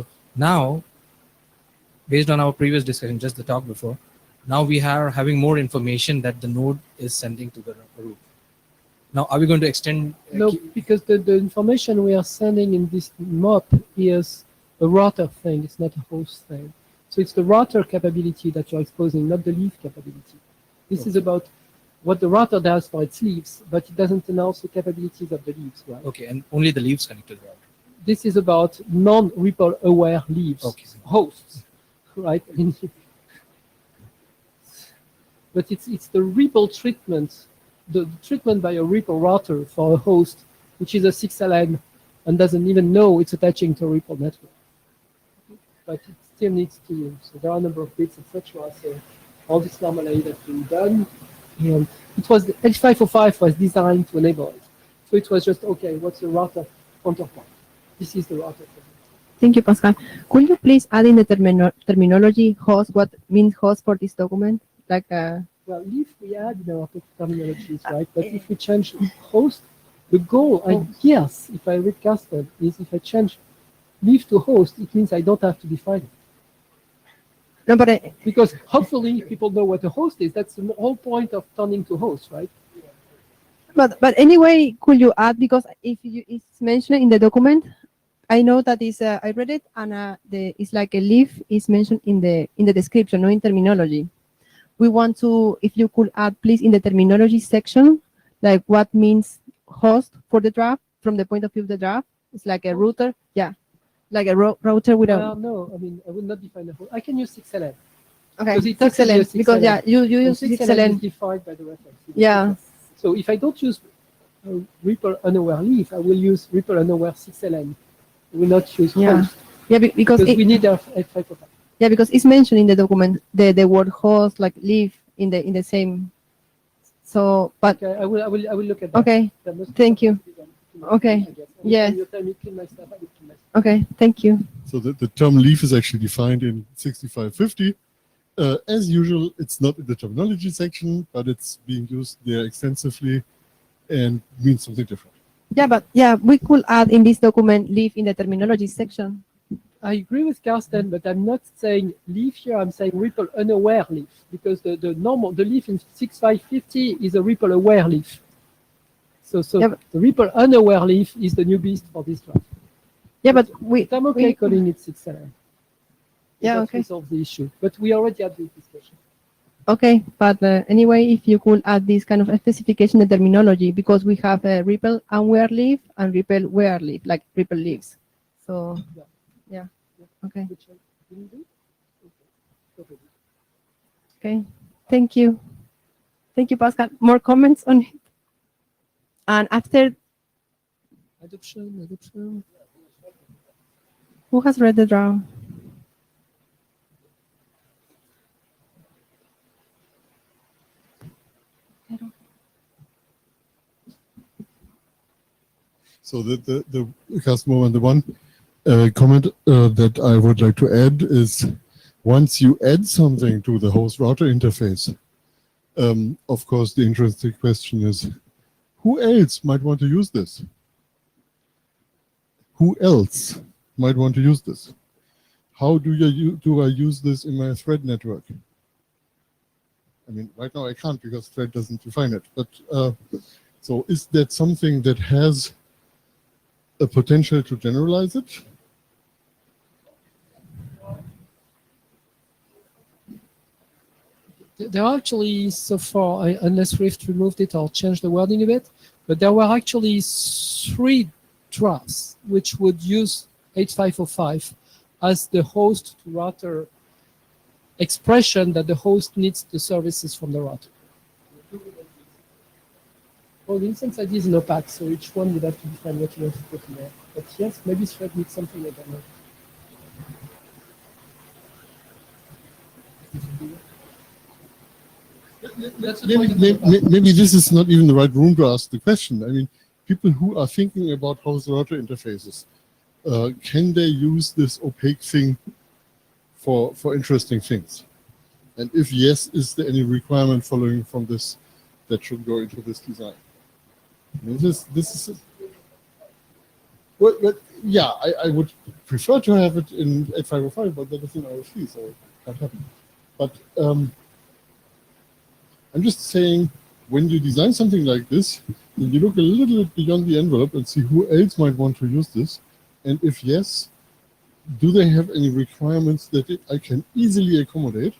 now, based on our previous discussion, just the talk before, now we are having more information that the node is sending to the root. Now, are we going to extend? No, because the information we are sending in this mop is a router thing. It's not a host thing. So it's the router capability that you're exposing, not the leaf capability. This is about what the router does for its leaves, but it doesn't announce the capabilities of the leaves, right? Okay, and only the leaves connect to the router. This is about non-ripple aware leaves, Okay. hosts, right? But it's the ripple treatment, the treatment by a ripple router for a host, which is a 6LN and doesn't even know it's attaching to a ripple network. But it still needs to, so there are a number of bits, etc. So all this normally has been done. And it was, H505 was designed to enable it. So it was just, okay, what's the router counterpart? This is the router. Thank you, Pascal. Could you please add in the terminology host? What means host for this document? Like, Well, leaf we add in our terminologies, right? But if we change host, the goal, I guess, if I read Carsten, is if I change leaf to host, it means I don't have to define it. no, but Because hopefully people know what a host is. That's the whole point of turning to host, right? but anyway, could you add, because if it's mentioned in the document, I know that is I read it, and it's like a leaf is mentioned in the description, no in terminology. We want to, if you could add, please, in the terminology section, like what means host for the draft from the point of view of the draft. It's like a router, yeah, like a router with a. Well, no, I mean, I would not define a host. I can use 6LN. Okay, because it has to be a excellent. Because 6LN. yeah, you And use 6LN is excellent. defined by the reference. Yeah. So if I don't use Ripple unaware leaf, I will use Ripple unaware 6LN. I will not use Yeah. host. Yeah, because We need F505. yeah, because it's mentioned in the document the word host, like live in the same. So, but Okay, I will look at that. okay, That must be thank you. something to be done, Okay. I guess. Yes. You tell me clean my stuff, I will clean my stuff. Okay, thank you. So the term leaf is actually defined in 6550. As usual, it's not in the terminology section, but it's being used there extensively and means something different. Yeah, but yeah, we could add in this document live in the terminology section. I agree with Carsten, but I'm not saying leaf here. I'm saying Ripple unaware leaf because the leaf in 6550 is a Ripple aware leaf. So Yeah, but- the Ripple unaware leaf is the new beast for this draft. Yeah, but But I'm okay calling it 6LN. Yeah, That okay. resolves the issue. But we already had this discussion. Okay, but anyway, if you could add this kind of specification in the terminology, because we have a Ripple unaware leaf and Ripple aware leaf, like Ripple leaves. So, yeah. Okay. Which I didn't do. Okay. Okay. Thank you. Thank you, Pascal. More comments on it? And after, Adoption. who has read the draft? So the customer one, the one comment that I would like to add is once you add something to the host router interface, of course, the interesting question is, who else might want to use this? Who else might want to use this? How do I use this in my thread network? I mean, right now I can't because thread doesn't define it. But so is that something that has a potential to generalize it? There are actually, so far, unless Rift removed it or changed the wording a bit, but there were actually 3 drafts which would use H505 as the host to router expression that the host needs the services from the router. Well, the instance ID is an opaque, so each one would have to define what you want to put in there. But yes, maybe thread needs something, I don't know. That's the point of the opaque. Maybe this is not even the right room to ask the question. I mean, people who are thinking about how the router interfaces, can they use this opaque thing for interesting things? And if yes, is there any requirement following from this that should go into this design? I mean, this is well, yeah, I would prefer to have it in 8505, but that is in RFC, so it can't happen. But I'm just saying, when you design something like this, then you look a little bit beyond the envelope and see who else might want to use this. And if yes, do they have any requirements that I can easily accommodate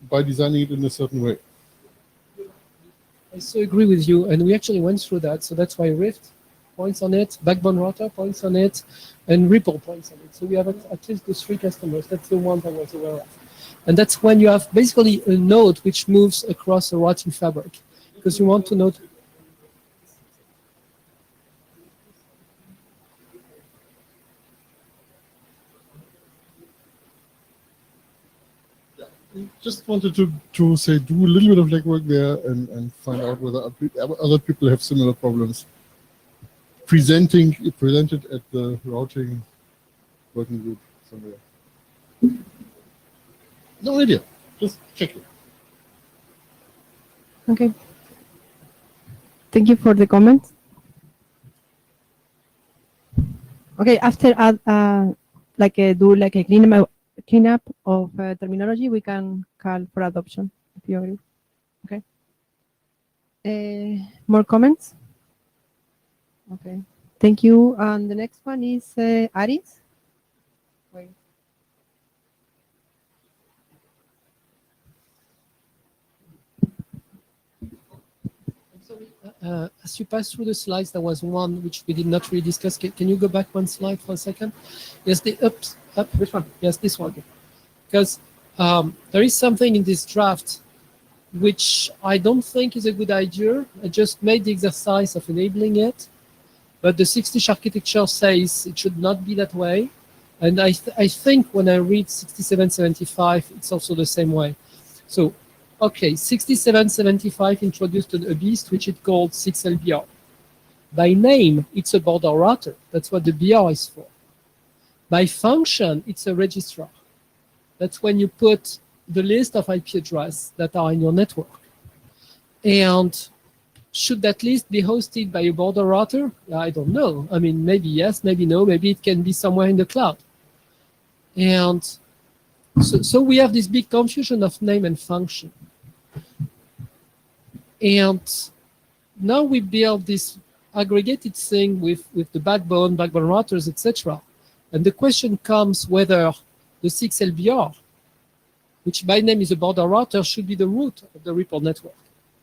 by designing it in a certain way? I so agree with you, and we actually went through that. So that's why Rift points on it, Backbone Router points on it, and Ripple points on it. So we have at least those 3 customers. That's the one I was aware of. And that's when you have basically a node which moves across a routing fabric, because you want to know. Just wanted to say, do a little bit of legwork there and find out whether other people have similar problems. Presented at the routing working group somewhere. No idea. Just check it. Okay. Thank you for the comments. Okay, after do like a cleanup of terminology, we can call for adoption, if you agree. Okay. More comments? Okay. Thank you. And the next one is Aris. Wait. As you pass through the slides, there was one which we did not really discuss. Can you go back one slide for a second? Yes, the up. Which one? Yes, this one. Because there is something in this draft which I don't think is a good idea. I just made the exercise of enabling it, but the 60 architecture says it should not be that way. And I think when I read 6775, it's also the same way. So, okay, 6775 introduced a beast which it called 6LBR. By name, it's a border router. That's what the BR is for. By function, it's a registrar. That's when you put the list of IP addresses that are in your network. And should that list be hosted by a border router? I don't know. I mean, maybe yes, maybe no. Maybe it can be somewhere in the cloud. And so we have this big confusion of name and function. And now we build this aggregated thing with the backbone routers, etc. And the question comes whether the 6LBR, which by name is a border router, should be the root of the Ripple network,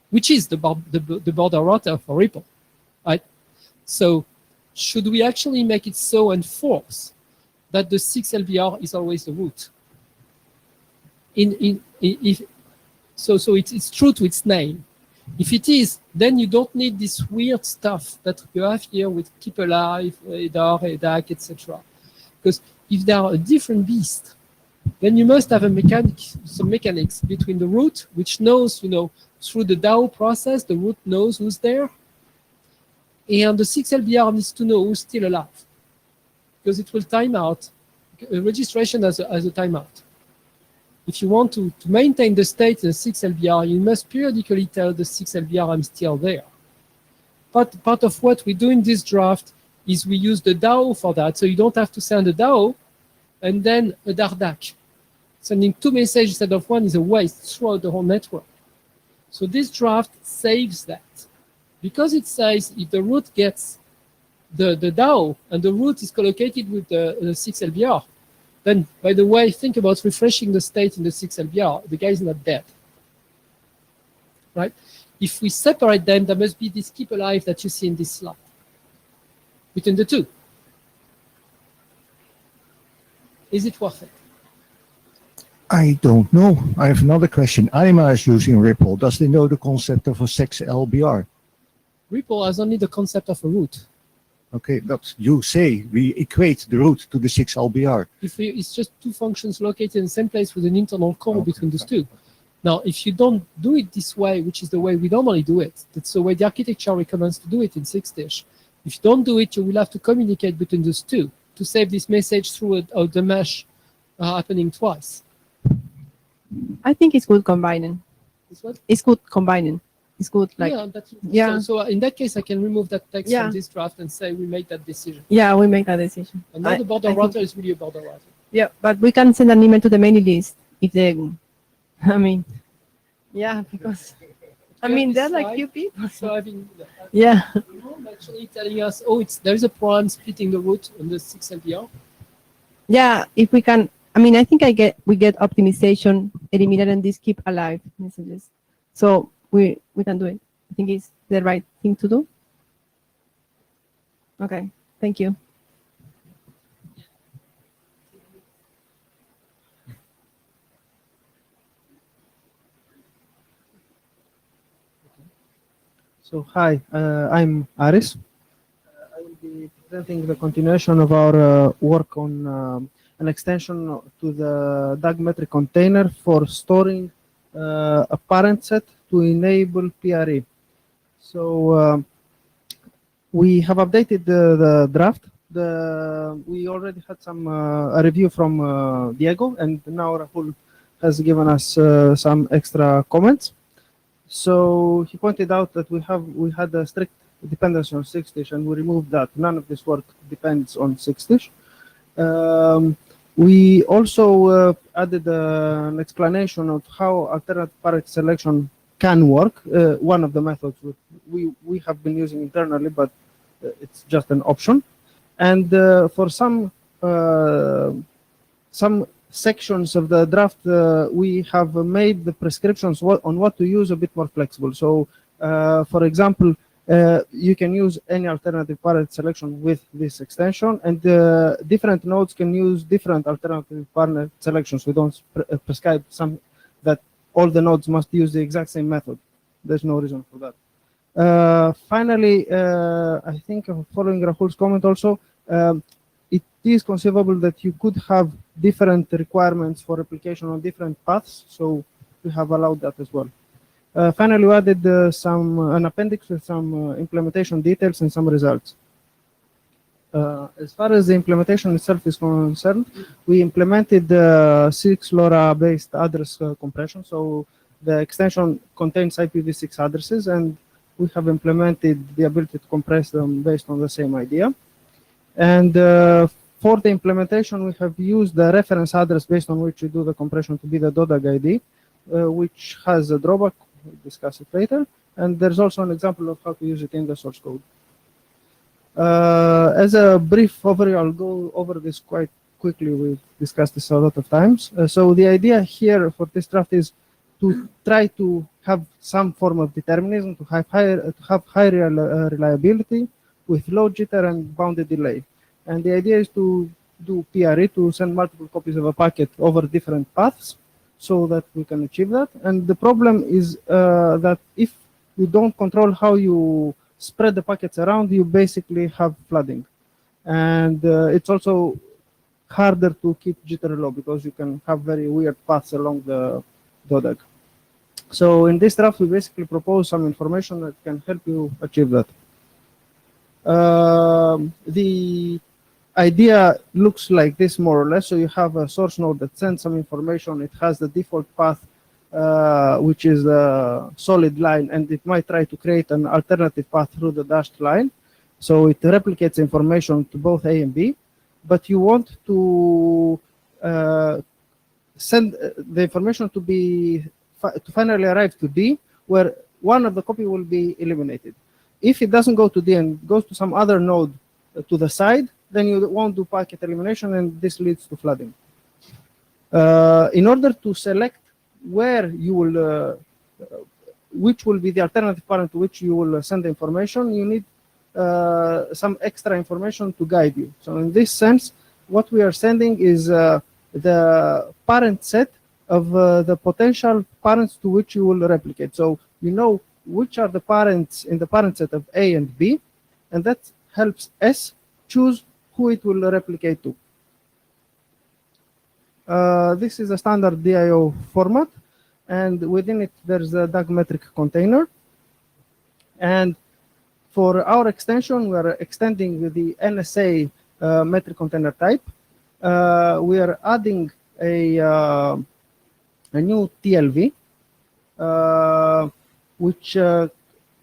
which is the border router for Ripple, right? So should we actually make it so and force that the 6LBR is always the root? So it's true to its name. If it is, then you don't need this weird stuff that you have here with keep alive, EDAR, EDAC, etc. Because if they are a different beast, then you must have some mechanics between the root, which knows, through the DAO process, the root knows who's there, and the 6LBR needs to know who's still alive, because it will time out. Registration as a timeout. If you want to maintain the state in the 6LBR, you must periodically tell the 6LBR I'm still there. But part of what we do in this draft is we use the DAO for that, so you don't have to send a DAO and then a DARDAC. Sending 2 messages instead of 1 is a waste throughout the whole network. So this draft saves that. Because it says if the root gets the DAO and the root is collocated with the 6LBR, then, by the way, think about refreshing the state in the 6LBR. The guy is not dead, right? If we separate them, there must be this keep alive that you see in this slide between the two. Is it worth it? I don't know. I have another question. Anima is using Ripple. Does they know the concept of a 6LBR? REPL has only the concept of a root. Okay, but you say we equate the root to the 6 LBR. It's just two functions located in the same place with an internal core Okay, between those fine. two. Now, if you don't do it this way, which is the way we normally do it, that's the way the architecture recommends to do it in 6-dish. If you don't do it, you will have to communicate between those two to save this message through the mesh happening twice. I think it's good combining. This one? It's good combining. It's good like yeah, yeah. So in that case, I can remove that text Yeah. from this draft and say we made that decision. Yeah, we make that decision. And now the border I router think- is really a border router. Yeah, but we can send an email to the mailing list if they, I mean, yeah, because I mean there are like few people. So having Yeah, actually telling us, oh, there is a problem splitting the root on the 6 LBR. yeah. If we can, I mean, I think we get optimization, eliminate, and this keep alive messages. So we can do it. I think it's the right thing to do. Okay, thank you. So hi, I'm Aris. I will be presenting the continuation of our work on an extension to the DAG metric container for storing a parent set to enable PRE. So we have updated the draft. We already had some a review from Diego, and now Rahul has given us some extra comments. So he pointed out that we had a strict dependency on 6-dish, and we removed that. None of this work depends on 6-dish. We also added an explanation of how alternative parent selection can work. One of the methods we have been using internally, but it's just an option. And for some sections of the draft, we have made the prescriptions on what to use a bit more flexible. So, for example, you can use any alternative parent selection with this extension, and different nodes can use different alternative parent selections. We don't prescribe some that all the nodes must use the exact same method. There's no reason for that. Finally, I think following Rahul's comment also, it is conceivable that you could have different requirements for replication on different paths, so we have allowed that as well. Finally, we added an appendix with some implementation details and some results. As far as the implementation itself is concerned, we implemented the 6 LoRa-based address compression. So the extension contains IPv6 addresses, and we have implemented the ability to compress them based on the same idea. And for the implementation, we have used the reference address based on which we do the compression to be the DODAG ID, which has a drawback. We'll discuss it later. And there's also an example of how to use it in the source code. As a brief overview, I'll go over this quite quickly. We've discussed this a lot of times. So the idea here for this draft is to try to have some form of determinism, to have high reliability with low jitter and bounded delay. And the idea is to do PRE, to send multiple copies of a packet over different paths so that we can achieve that. And the problem is that if you don't control how you spread the packets around, you basically have flooding. And it's also harder to keep jitter low because you can have very weird paths along the DODAG. So in this draft, we basically propose some information that can help you achieve that. The idea looks like this more or less. So you have a source node that sends some information. It has the default path, which is a solid line, and it might try to create an alternative path through the dashed line. So it replicates information to both A and B, but you want to send the information to finally arrive to D, where one of the copy will be eliminated. If it doesn't go to D and goes to some other node to the side, then you won't do packet elimination, and this leads to flooding. In order to select where you will, which will be the alternative parent to which you will send the information, you need some extra information to guide you. So in this sense, what we are sending is the parent set of the potential parents to which you will replicate. So you know which are the parents in the parent set of A and B, and that helps S choose who it will replicate to. This is a standard DIO format, and within it there's a DAG metric container. And for our extension, we are extending the NSA metric container type. We are adding a new TLV, which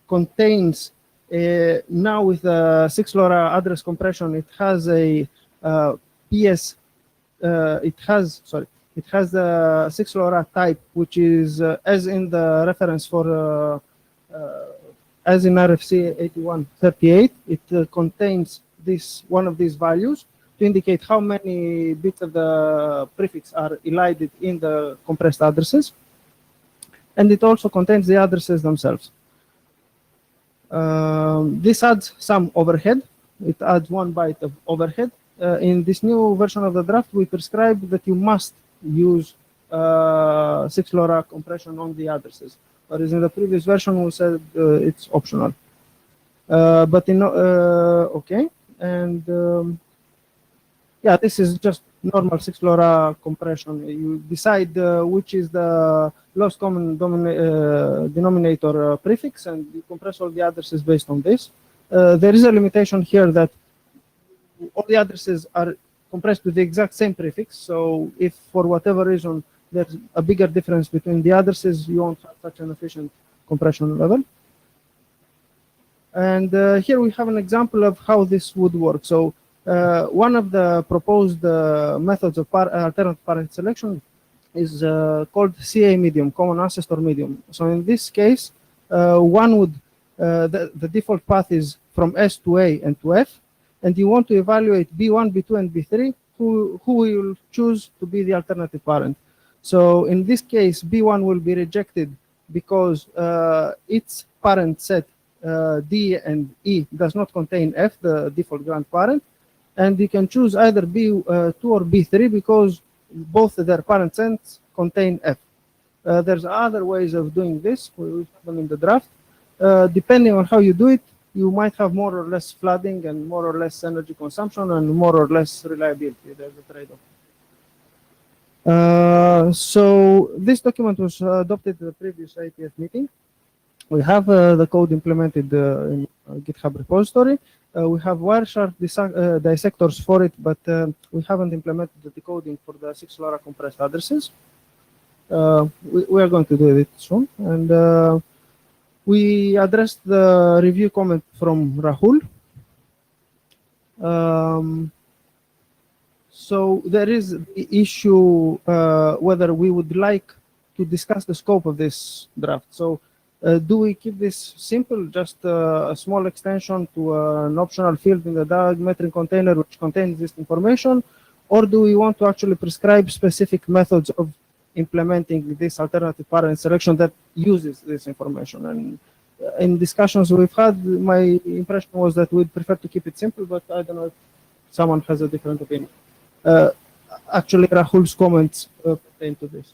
contains now with a 6 LoRa address compression. It has a PS. It has the 6 LoRa type, which is as in the reference for as in RFC 8138. It contains one of these values to indicate how many bits of the prefix are elided in the compressed addresses, and it also contains the addresses themselves. This adds some overhead. It adds 1 byte of overhead. In this new version of the draft, we prescribe that you must use 6 LoRa compression on the addresses, whereas in the previous version we said it's optional. But in okay, and yeah, this is just normal 6 LoRa compression. You decide which is the lowest common denominator prefix, and you compress all the addresses based on this. There is a limitation here that all the addresses are compressed with the exact same prefix. So if for whatever reason there's a bigger difference between the addresses, you won't have such an efficient compression level. And here we have an example of how this would work. So one of the proposed methods of alternative parent selection is called CA medium, common ancestor medium. So in this case, one would the default path is from S to A and to F, and you want to evaluate B1, B2, and B3, who will choose to be the alternative parent. So in this case, B1 will be rejected because its parent set D and E does not contain F, the default grandparent, and you can choose either B2 or B3 because both their parent sets contain F. There's other ways of doing this. We have them in the draft. Depending on how you do it, you might have more or less flooding and more or less energy consumption and more or less reliability. There's a trade-off. So this document was adopted at the previous IETF meeting. We have the code implemented in GitHub repository. We have Wireshark dissectors for it, but we haven't implemented the decoding for the 6 LoRa compressed addresses. We are going to do it soon. And we addressed the review comment from Rahul. So there is the issue whether we would like to discuss the scope of this draft. So do we keep this simple, just a small extension to an optional field in the DAG metric container which contains this information, or do we want to actually prescribe specific methods of implementing this alternative parent selection that uses this information? And in discussions we've had, my impression was that we'd prefer to keep it simple, but I don't know if someone has a different opinion. Actually, Rahul's comments pertain to this.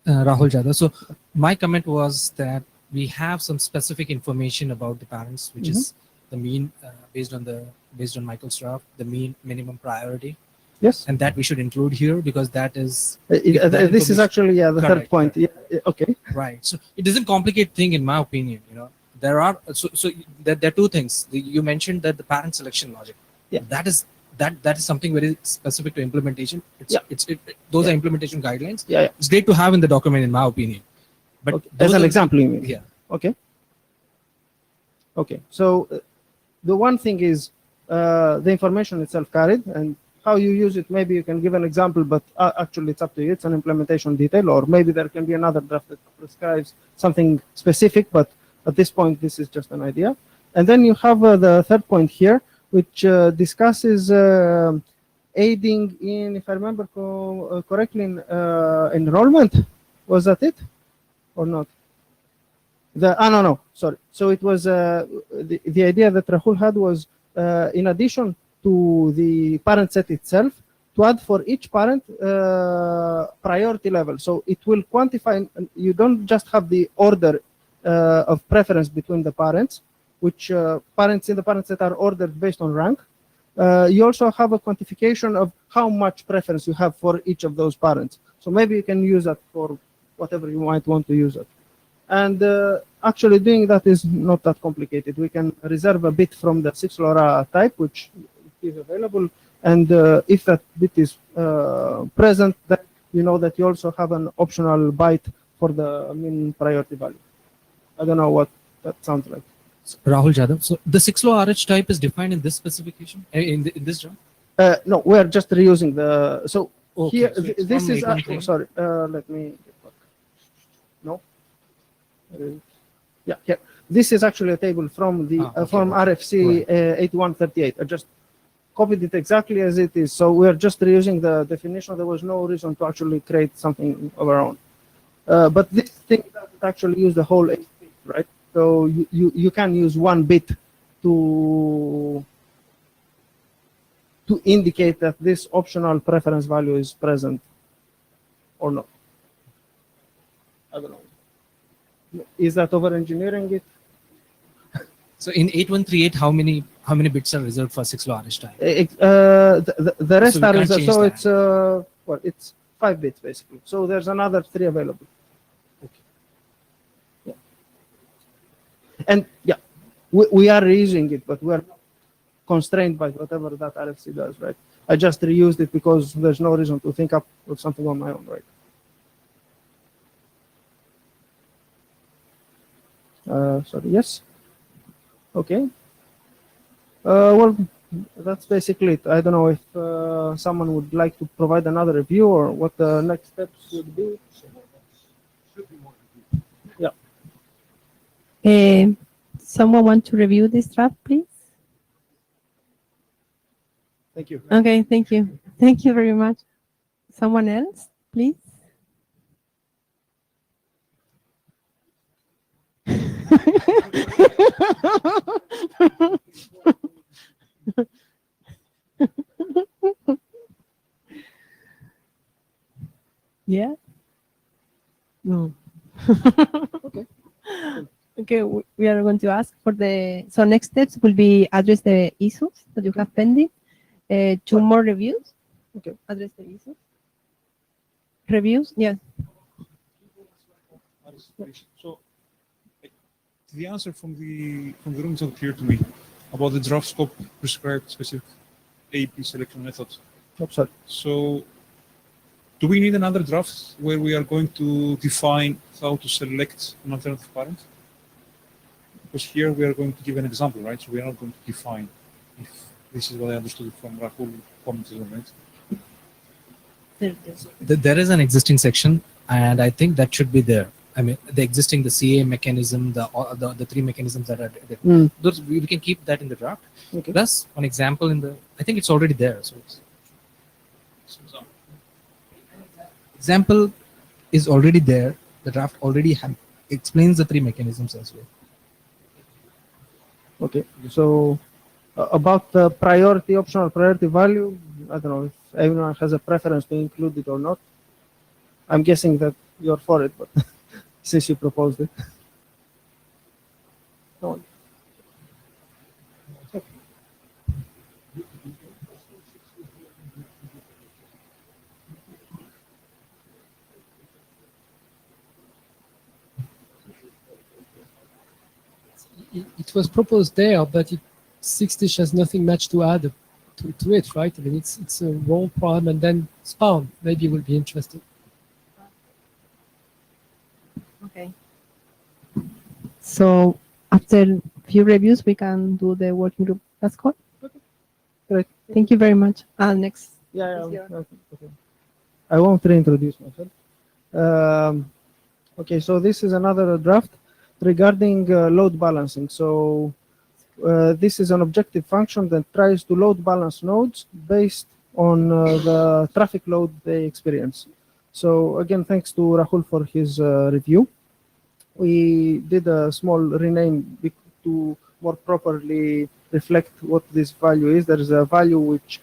Rahul Jadhav. So my comment was that we have some specific information about the parents, which is the mean based on Michael's draft, the mean minimum priority. Yes, and that we should include here because that is this is actually the third point. Yeah, okay. Right. So it doesn't complicate thing in my opinion. You know, there are there are two things. You mentioned that the parent selection logic. Yeah. That is something very specific to implementation. Those are implementation guidelines. Yeah. It's great to have in the document, in my opinion. But okay. As an example, you mean? Yeah. Okay. Okay. So the one thing is the information itself carried, and how you use it. Maybe you can give an example, but actually it's up to you. It's an implementation detail, or maybe there can be another draft that prescribes something specific. But at this point, this is just an idea. And then you have the third point here, which discusses aiding in, if I remember correctly, in enrollment. Was that it or not? No, sorry. So it was the idea that Rahul had was in addition to the parent set itself, to add for each parent priority level. So it will quantify, you don't just have the order of preference between the parents, which parents in the parents that are ordered based on rank. You also have a quantification of how much preference you have for each of those parents. So maybe you can use that for whatever you might want to use it. And actually doing that is not that complicated. We can reserve a bit from the 6 LoRa type, which is available. And if that bit is present, then you know that you also have an optional byte for the min priority value. I don't know what that sounds like. So, Rahul Jadhav. So the 6LoW RH type is defined in this specification, in this draft? No, we're just reusing the. So Okay, here, so it's this from is. 813. Sorry, let me get back. No. Yeah, here. This is actually a table from the Okay, from okay. RFC 8138. I just copied it exactly as it is. So we're just reusing the definition. There was no reason to actually create something of our own. But this thing doesn't actually use the whole 8 bit, right? So you can use one bit to indicate that this optional preference value is present or not. I don't know. Is that over engineering it? So in 8138, how many bits are reserved for 6LoW RH type? The rest So we are can't reserved. change So that. it's what? It's 5 bits basically. So there's another 3 available. Yeah. And yeah, we are reusing it, but we're constrained by whatever that RFC does, right? I just reused it because there's no reason to think up with something on my own, right? Sorry, yes. Okay. Well, that's basically it. I don't know if someone would like to provide another review or what the next steps would be. Yeah. Someone want to review this draft, please? Thank you. Okay, thank you. Thank you very much. Someone else, please? Yeah? No. Okay. Okay, we are going to ask for the, so next steps will be address the issues that you have pending. 2 more reviews. Okay. Address the issues. Reviews, yes. So the answer from the room is not clear to me about the draft scope prescribed specific AP selection method. Oh, sorry. So do we need another draft where we are going to define how to select an alternative parent? Because here we are going to give an example, right? So we are not going to define, if this is what I understood from Rahul comments, right? There is an existing section, and I think that should be there. I mean, the CA mechanism, the 3 mechanisms that are there. Mm. Those we can keep that in the draft. Okay. Plus, one example I think it's already there. So example is already there. The draft already explains the 3 mechanisms as well. Okay. So about the priority, optional priority value, I don't know if everyone has a preference to include it or not. I'm guessing that you're for it, but since you proposed it. No one. Okay. It was proposed there, but 6-dish has nothing much to add to it, right? I mean, it's a roll prime and then spawn. Maybe will be interesting. Okay. So after few reviews, we can do the working group. That's good. Okay. Great. Thank you very much. Next. Yeah. Yes, Okay. I won't reintroduce myself. Okay, so this is another draft regarding load balancing. So this is an objective function that tries to load balance nodes based on the traffic load they experience. So again, thanks to Rahul for his review. We did a small rename to more properly reflect what this value is. There is a value which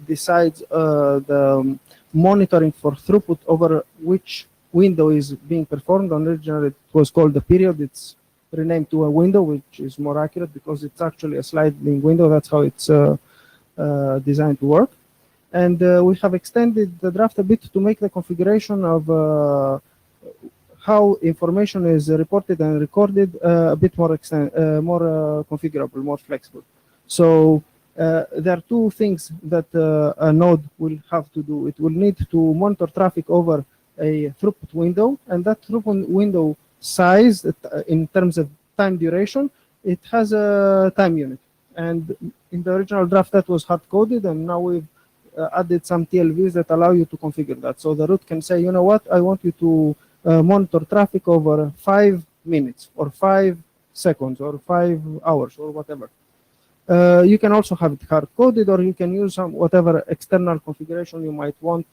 decides the monitoring for throughput over which window is being performed. Originally, it was called the period. It's renamed to a window, which is more accurate because it's actually a sliding window. That's how it's designed to work. And we have extended the draft a bit to make the configuration of how information is reported and recorded a bit more configurable, more flexible. So there are two things that a node will have to do. It will need to monitor traffic over a throughput window, and that throughput window size, in terms of time duration, it has a time unit. And in the original draft, that was hard-coded, and now we've added some TLVs that allow you to configure that. So the root can say, you know what, I want you to monitor traffic over 5 minutes, or 5 seconds, or 5 hours, or whatever. You can also have it hard-coded, or you can use some whatever external configuration you might want,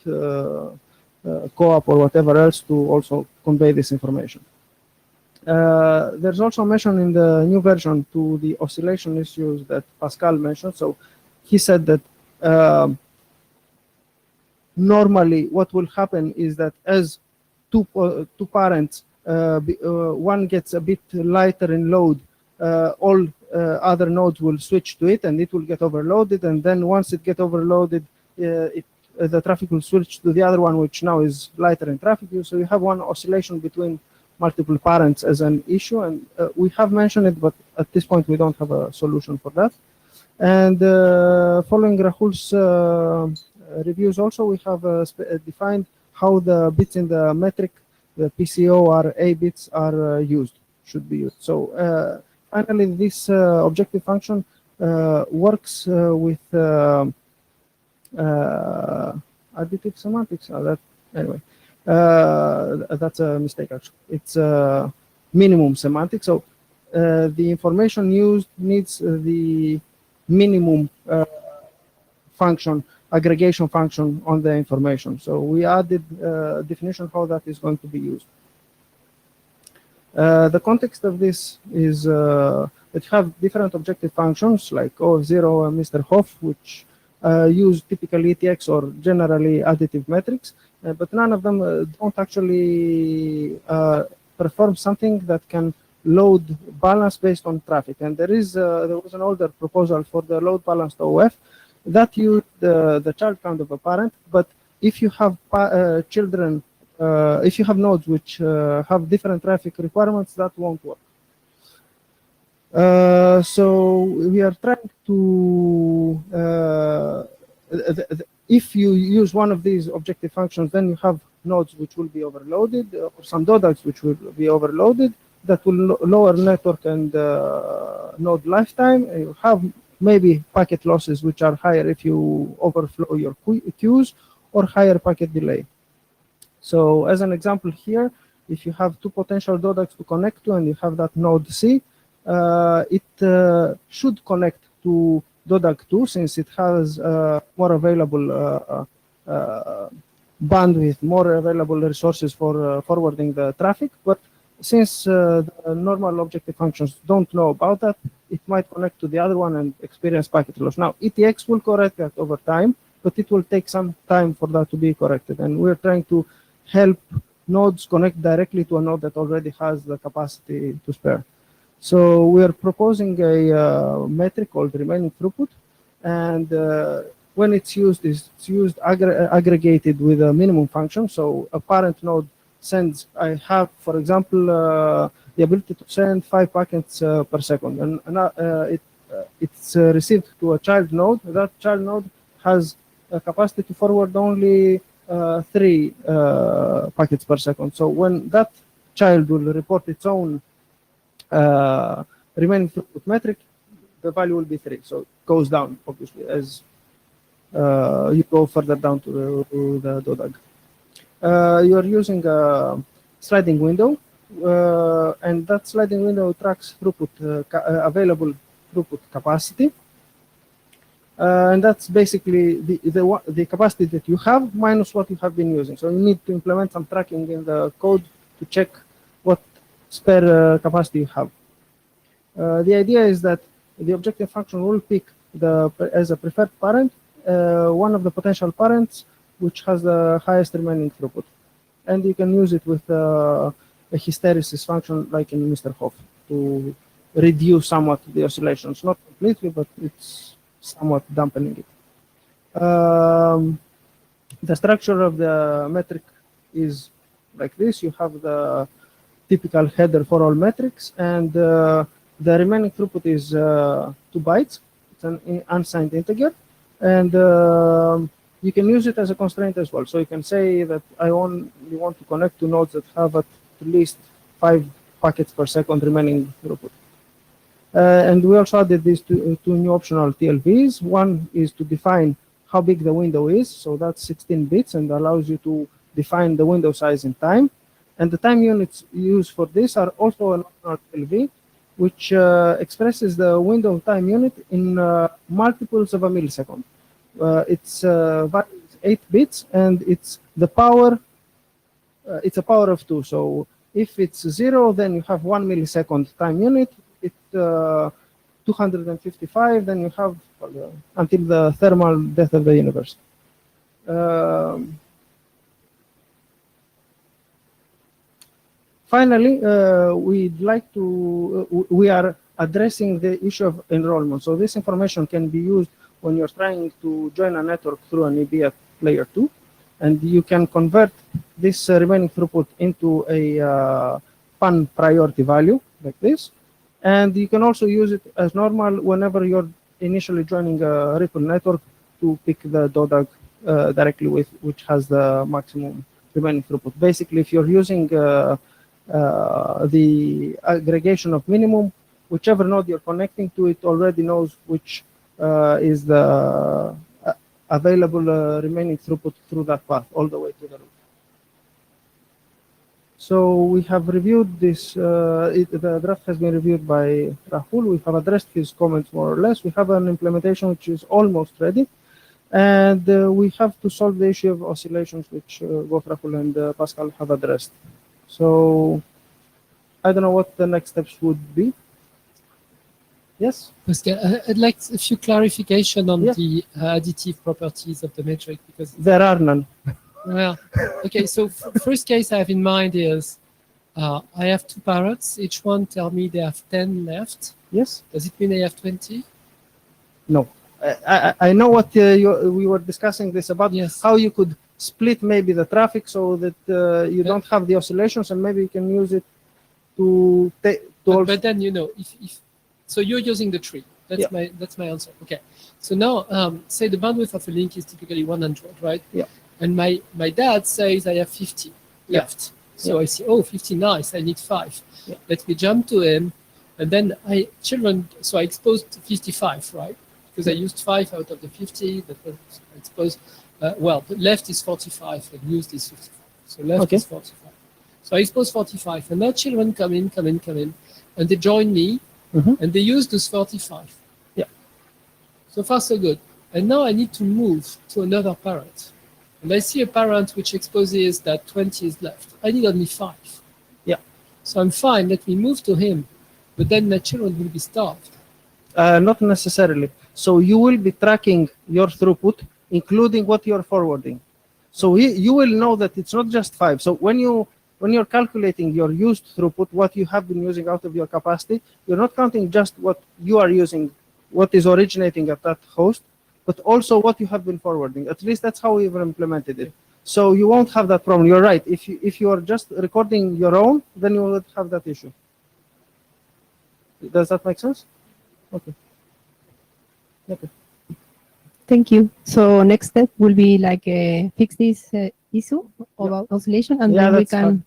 co-op or whatever else, to also convey this information. There's also mention in the new version to the oscillation issues that Pascal mentioned. So he said that normally what will happen is that as two parents, one gets a bit lighter in load, all other nodes will switch to it, and it will get overloaded. And then once it gets overloaded, the traffic will switch to the other one, which now is lighter in traffic. So you have one oscillation between multiple parents as an issue, and we have mentioned it, but at this point we don't have a solution for that. And following Rahul's reviews also, we have defined how the bits in the metric, the PCO or A bits are should be used. So finally, this objective function works with additive semantics. Anyway, that's a mistake actually. It's minimum semantics. So the information used needs the minimum function, aggregation function on the information. So we added definition how that is going to be used. The context of this is that you have different objective functions like O0 and Mr. Hoff, which use typically ETX or generally additive metrics, but none of them don't actually perform something that can load balance based on traffic. And there was an older proposal for the load balanced OF that used the child count of a parent, but if you have children, if you have nodes which have different traffic requirements, that won't work. So we are trying to, if you use one of these objective functions, then you have nodes which will be overloaded, or some DODAGs which will be overloaded, that will lower network and node lifetime. You have maybe packet losses which are higher if you overflow your queues, or higher packet delay. So as an example here, if you have two potential DODAGs to connect to and you have that node C, it should connect to DODAG 2 since it has more available bandwidth, more available resources for forwarding the traffic. But since the normal objective functions don't know about that, it might connect to the other one and experience packet loss. Now, ETX will correct that over time, but it will take some time for that to be corrected. And we're trying to help nodes connect directly to a node that already has the capacity to spare. So we are proposing a metric called remaining throughput, and when it's used aggregated with a minimum function. So a parent node sends, I have, for example, the ability to send 5 packets per second, and it's received to a child node. That child node has a capacity to forward only 3 packets per second. So when that child will report its own remaining throughput metric, the value will be 3. So it goes down, obviously, as you go further down to the DODAG. You are using a sliding window, and that sliding window tracks throughput, available throughput capacity. And that's basically the capacity that you have minus what you have been using. So you need to implement some tracking in the code to check what spare capacity you have. The idea is that the objective function will pick as a preferred parent one of the potential parents which has the highest remaining throughput. And you can use it with a hysteresis function like in Mr. Hoff to reduce somewhat the oscillations. Not completely, but it's somewhat dampening it. The structure of the metric is like this. You have the typical header for all metrics, and the remaining throughput is 2 bytes. It's an unsigned integer, and you can use it as a constraint as well. So you can say that I only want to connect to nodes that have at least 5 packets per second remaining throughput. And we also added these two new optional TLVs. One is to define how big the window is. So that's 16 bits and allows you to define the window size in time. And the time units used for this are also an optional TLV, which expresses the window time unit in multiples of a millisecond. It's value is 8 bits, and it's the power. It's a power of 2. So if it's 0, then you have 1 millisecond time unit. It's 255, then you have until the thermal death of the universe. Finally, we are addressing the issue of enrollment. So this information can be used when you're trying to join a network through an EB at layer 2, and you can convert this remaining throughput into a PAN priority value like this. And you can also use it as normal whenever you're initially joining a Ripple network to pick the DODAG directly with which has the maximum remaining throughput. Basically, if you're using the aggregation of minimum, whichever node you're connecting to, it already knows which is the available remaining throughput through that path all the way to the root. So we have reviewed this, the draft has been reviewed by Rahul. We have addressed his comments more or less. We have an implementation which is almost ready. And we have to solve the issue of oscillations, which both Rahul and Pascal have addressed. So I don't know what the next steps would be. Yes? Pascal, I'd like a few clarification on Yeah. the additive properties of the metric, because There are none. well, okay. So first case I have in mind is I have 2 parrots. Each one tell me they have 10 left. Yes? Does it mean I have 20? No. I know what we were discussing this about, Yes. how you could split maybe the traffic so that you Yeah. don't have the oscillations, and maybe you can use it to take. But then if so you're using the tree. That's Yeah. that's my answer. Okay. So now say the bandwidth of a link is typically 100, right? Yeah. And my dad says I have 50 Yeah. left. So I see, oh, 50, nice. I need 5. Yeah. Let me jump to him, and then so I exposed 55, right? Because I used 5 out of the 50. That was exposed. Well, the left is 45 and used is 55. So left Okay. is 45. So I expose 45, and now children come in, and they join me, Mhm. and they use those 45. Yeah. So far, so good. And now I need to move to another parent. And I see a parent which exposes that 20 is left. I need only 5. Yeah. So I'm fine, let me move to him, but then my children will be starved. Not necessarily. So you will be tracking your throughput, including what you're forwarding. So you will know that it's not just 5. So when you're calculating your used throughput, what you have been using out of your capacity, you're not counting just what you are using, what is originating at that host, but also what you have been forwarding. At least that's how we've implemented it. So you won't have that problem. You're right. If you are just recording your own, then you will have that issue. Does that make sense? Okay. Okay. Thank you. So next step will be like fix this issue about oscillation, and Yeah, then we that's can.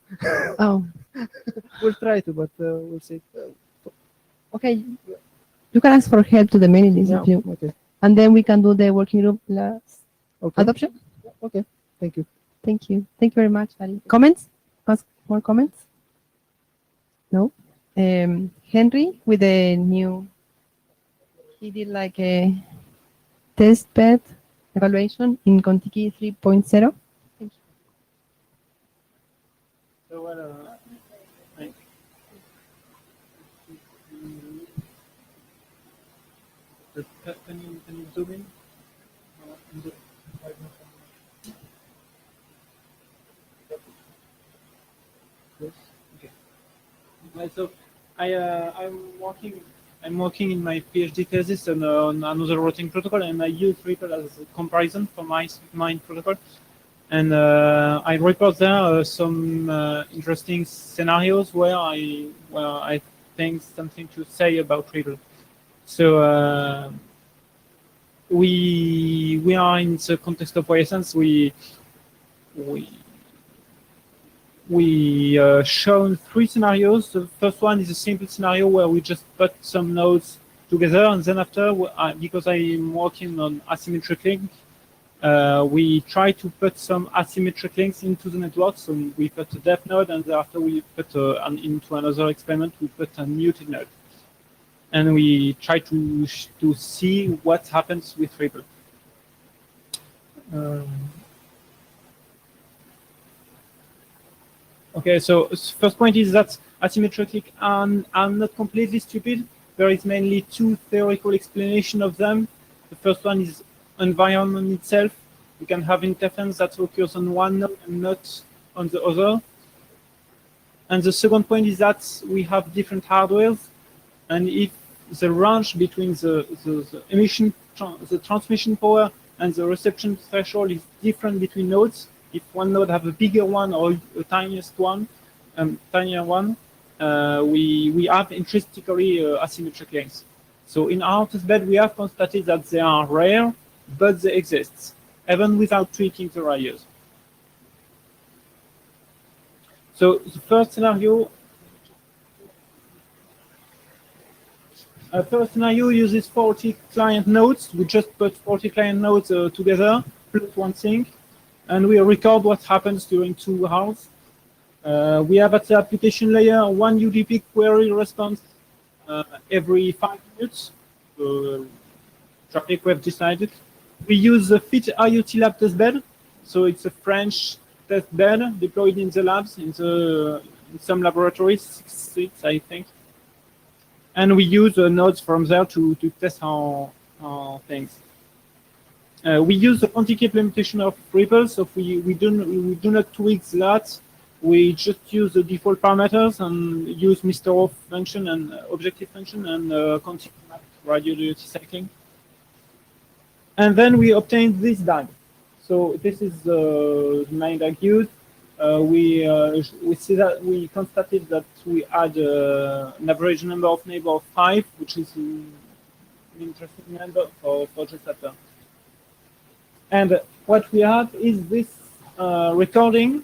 Oh, We'll try to, but we'll see. okay. You can ask for help to the mailing list Yeah. if you, Okay. and then we can do the working group last Okay. adoption. Okay. Thank you. Thank you. Thank you very much, Ali. Comments? More comments? No. Henry with the new. He did like a test bed evaluation in Contiki 3.0. Thank you. So, Can you zoom in? Right, so I'm working in my PhD thesis on another routing protocol, and I use Ripple as a comparison for my protocol. And I report there some interesting scenarios where I think something to say about Ripple. So we are in the context of YSense. We shown three scenarios. The first one is a simple scenario where we just put some nodes together, and then after, because I'm working on asymmetric link, we try to put some asymmetric links into the network. So we put a depth node, and thereafter we put into another experiment, we put a muted node. And we try to see what happens with Ripple. Okay, so first point is that asymmetric are not completely stupid. There is mainly two theoretical explanations of them. The first one is environment itself. You can have interference that occurs on one node and not on the other. And the second point is that we have different hardwares, and if the range between the emission, the transmission power and the reception threshold is different between nodes, if one node have a bigger one or a tinier one, we have intrinsically asymmetric links. So in our testbed, we have constated that they are rare, but they exist, even without tweaking the layers. So the first scenario uses 40 client nodes. We just put 40 client nodes together, plus one sync, and we record what happens during 2 hours. We have at the application layer one UDP query response every 5 minutes. Traffic we've decided. We use the Fit IoT lab testbed. So it's a French testbed deployed in the labs, in some laboratories, 6, I think. And we use nodes from there to test our things. We use the quantic implementation of Ripple, so we do not tweak that. We just use the default parameters and use Mr. O function and objective function and quantic map radio duty cycling. And then we obtain this DAG. So this is the main DAG used. We see that we constated that we had an average number of neighbors of 5, which is an interesting number for just after. And what we have is this recording.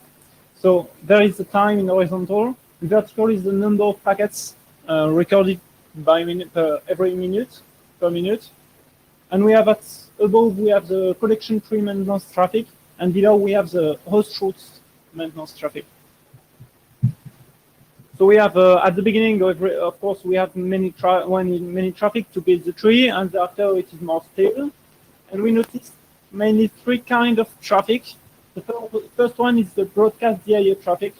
So there is the time in horizontal. Vertical is the number of packets recorded by every minute per minute. And we have above we have the connection tree maintenance traffic, and below we have the host routes maintenance traffic. So we have at the beginning, of course, we have many traffic to build the tree, and after it is more stable. And we notice mainly 3 kinds of traffic. The first one is the broadcast DIO traffic.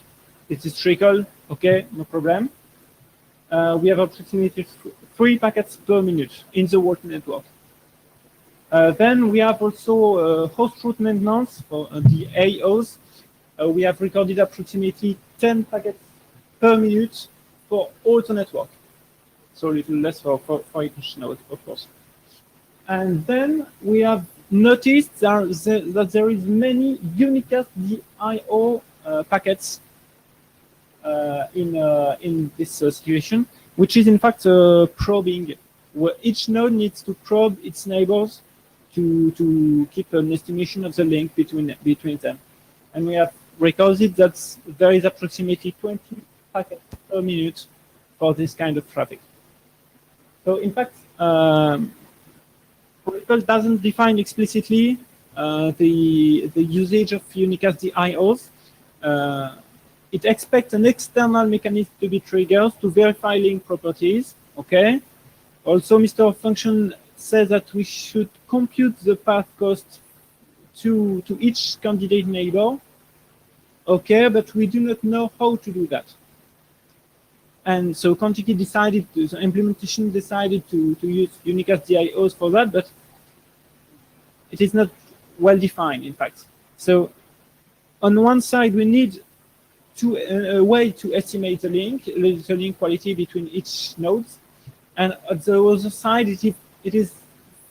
It is trickle, okay, no problem. We have approximately 3 packets per minute in the whole network. Then we have also host route maintenance for the AOs. We have recorded approximately 10 packets per minute for all the network. So a little less for each node, of course. And then we have noticed that there is many unicast DIO packets in this situation, which is in fact probing, where each node needs to probe its neighbors to keep an estimation of the link between them. And we have recorded that there is approximately 20 packets per minute for this kind of traffic. So in fact, Ripple doesn't define explicitly the usage of unicast DIOs. It expects an external mechanism to be triggered to verify link properties. Okay. Also, Mr. Function says that we should compute the path cost to each candidate neighbor. Okay, but we do not know how to do that. And so Contiki decided, the implementation decided to use unicast DIOs for that, but it is not well defined, in fact. So on one side, we need a way to estimate the link quality between each node, and at the other side, it is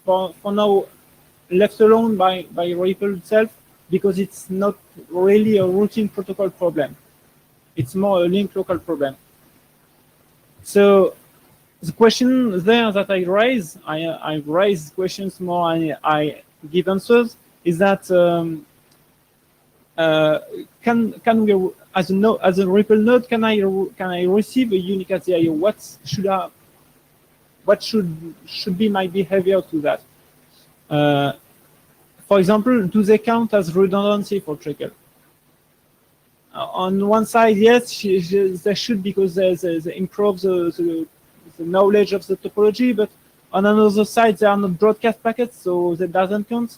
for now left alone by Ripple itself, because it's not really a routine protocol problem. It's more a link local problem. So the question there that I raise, I raise questions more and I give answers, is that can we, as a Ripple node, can I receive a unique SDIO? What should be my behavior to that? For example, do they count as redundancy for Trickle? On one side, yes, they should, because they improve the knowledge of the topology, but on another side, they are not broadcast packets, so that doesn't count.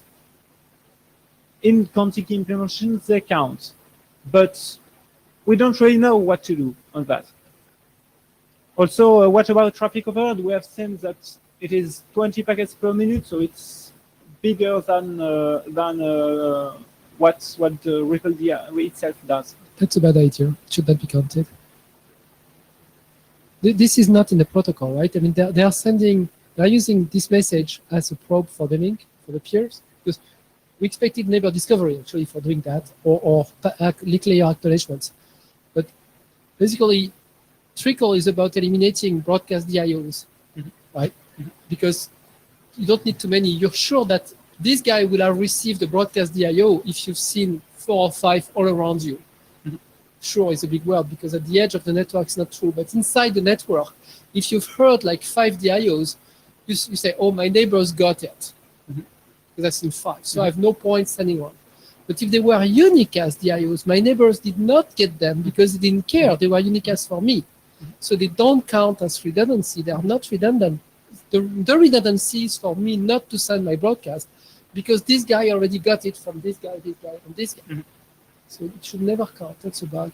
In Contiki implementation, they count, but we don't really know what to do on that. Also, what about traffic overload? We have seen that it is 20 packets per minute, so it's bigger than what the Ripple itself does. That's a bad idea. It should not be counted. This is not in the protocol, right? I mean, they're using this message as a probe for the link, for the peers, because we expected neighbor discovery actually for doing that, or link layer acknowledgements. But basically, Trickle is about eliminating broadcast DIOs, right? Because you don't need too many. You're sure that this guy will have received the broadcast DIO if you've seen 4 or 5 all around you. Sure is a big word, because at the edge of the network it's not true. But inside the network, if you've heard like 5 DIOs, you say, oh, my neighbors got it. Because I've seen 5. So I have no point sending one. But if they were unicast DIOs, my neighbors did not get them because they didn't care. They were unicast for me. So they don't count as redundancy. They are not redundant. The redundancy is for me not to send my broadcast, because this guy already got it from this guy, and this guy. So it should never count. That's a bug.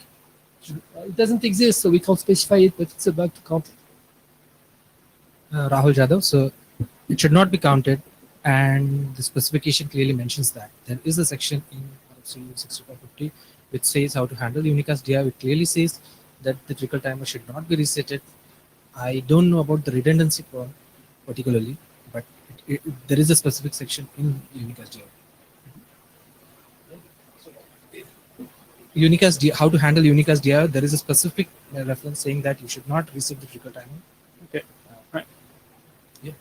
It doesn't exist, so we can't specify it, but it's a bug to count it. Rahul Jadhav, so it should not be counted, and the specification clearly mentions that. There is a section in RFC 6550 which says how to handle unicast DI. It clearly says that the trickle timer should not be resetted. I don't know about the redundancy problem particularly, but there is a specific section in unicast DI. Unicast DI, how to handle unicast DI, there is a specific reference saying that you should not reset the trickle timer. Okay, right. Yeah.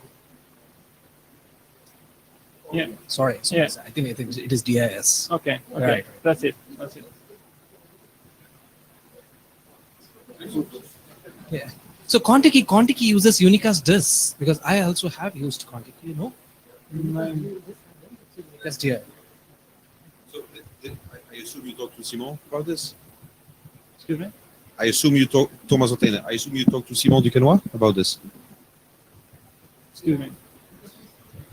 Yeah. Sorry. Yeah. I think it is DIS. Okay. Right. That's it. Yeah. So Contiki uses unicast dis, because I also have used Contiki, you know. Unicast DI. So I assume you talked to Simon about this? Excuse me? I assume you talked, Thomas Otene, I assume you talked to Simon Duquesnoy about this? Excuse me.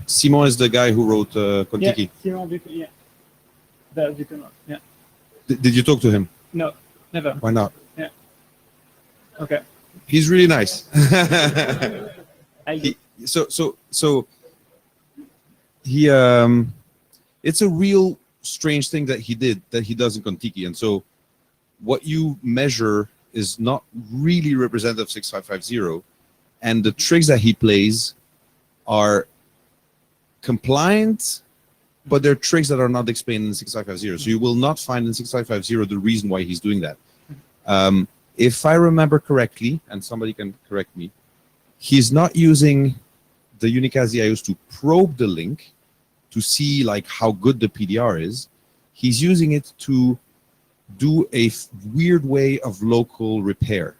Simon is the guy who wrote Contiki. Yeah, Simon Duquesnoy, yeah. The Duquesnoy, yeah. Did you talk to him? No, never. Why not? Yeah. Okay. He's really nice. It's a real strange thing that he did that he does in Contiki, and so what you measure is not really representative of 6550, and the tricks that he plays are compliant, but they're tricks that are not explained in 6550. So you will not find in 6550 the reason why he's doing that. If I remember correctly, and somebody can correct me, he's not using the unicast DIOs to probe the link to see like how good the PDR is. He's using it to do a weird way of local repair,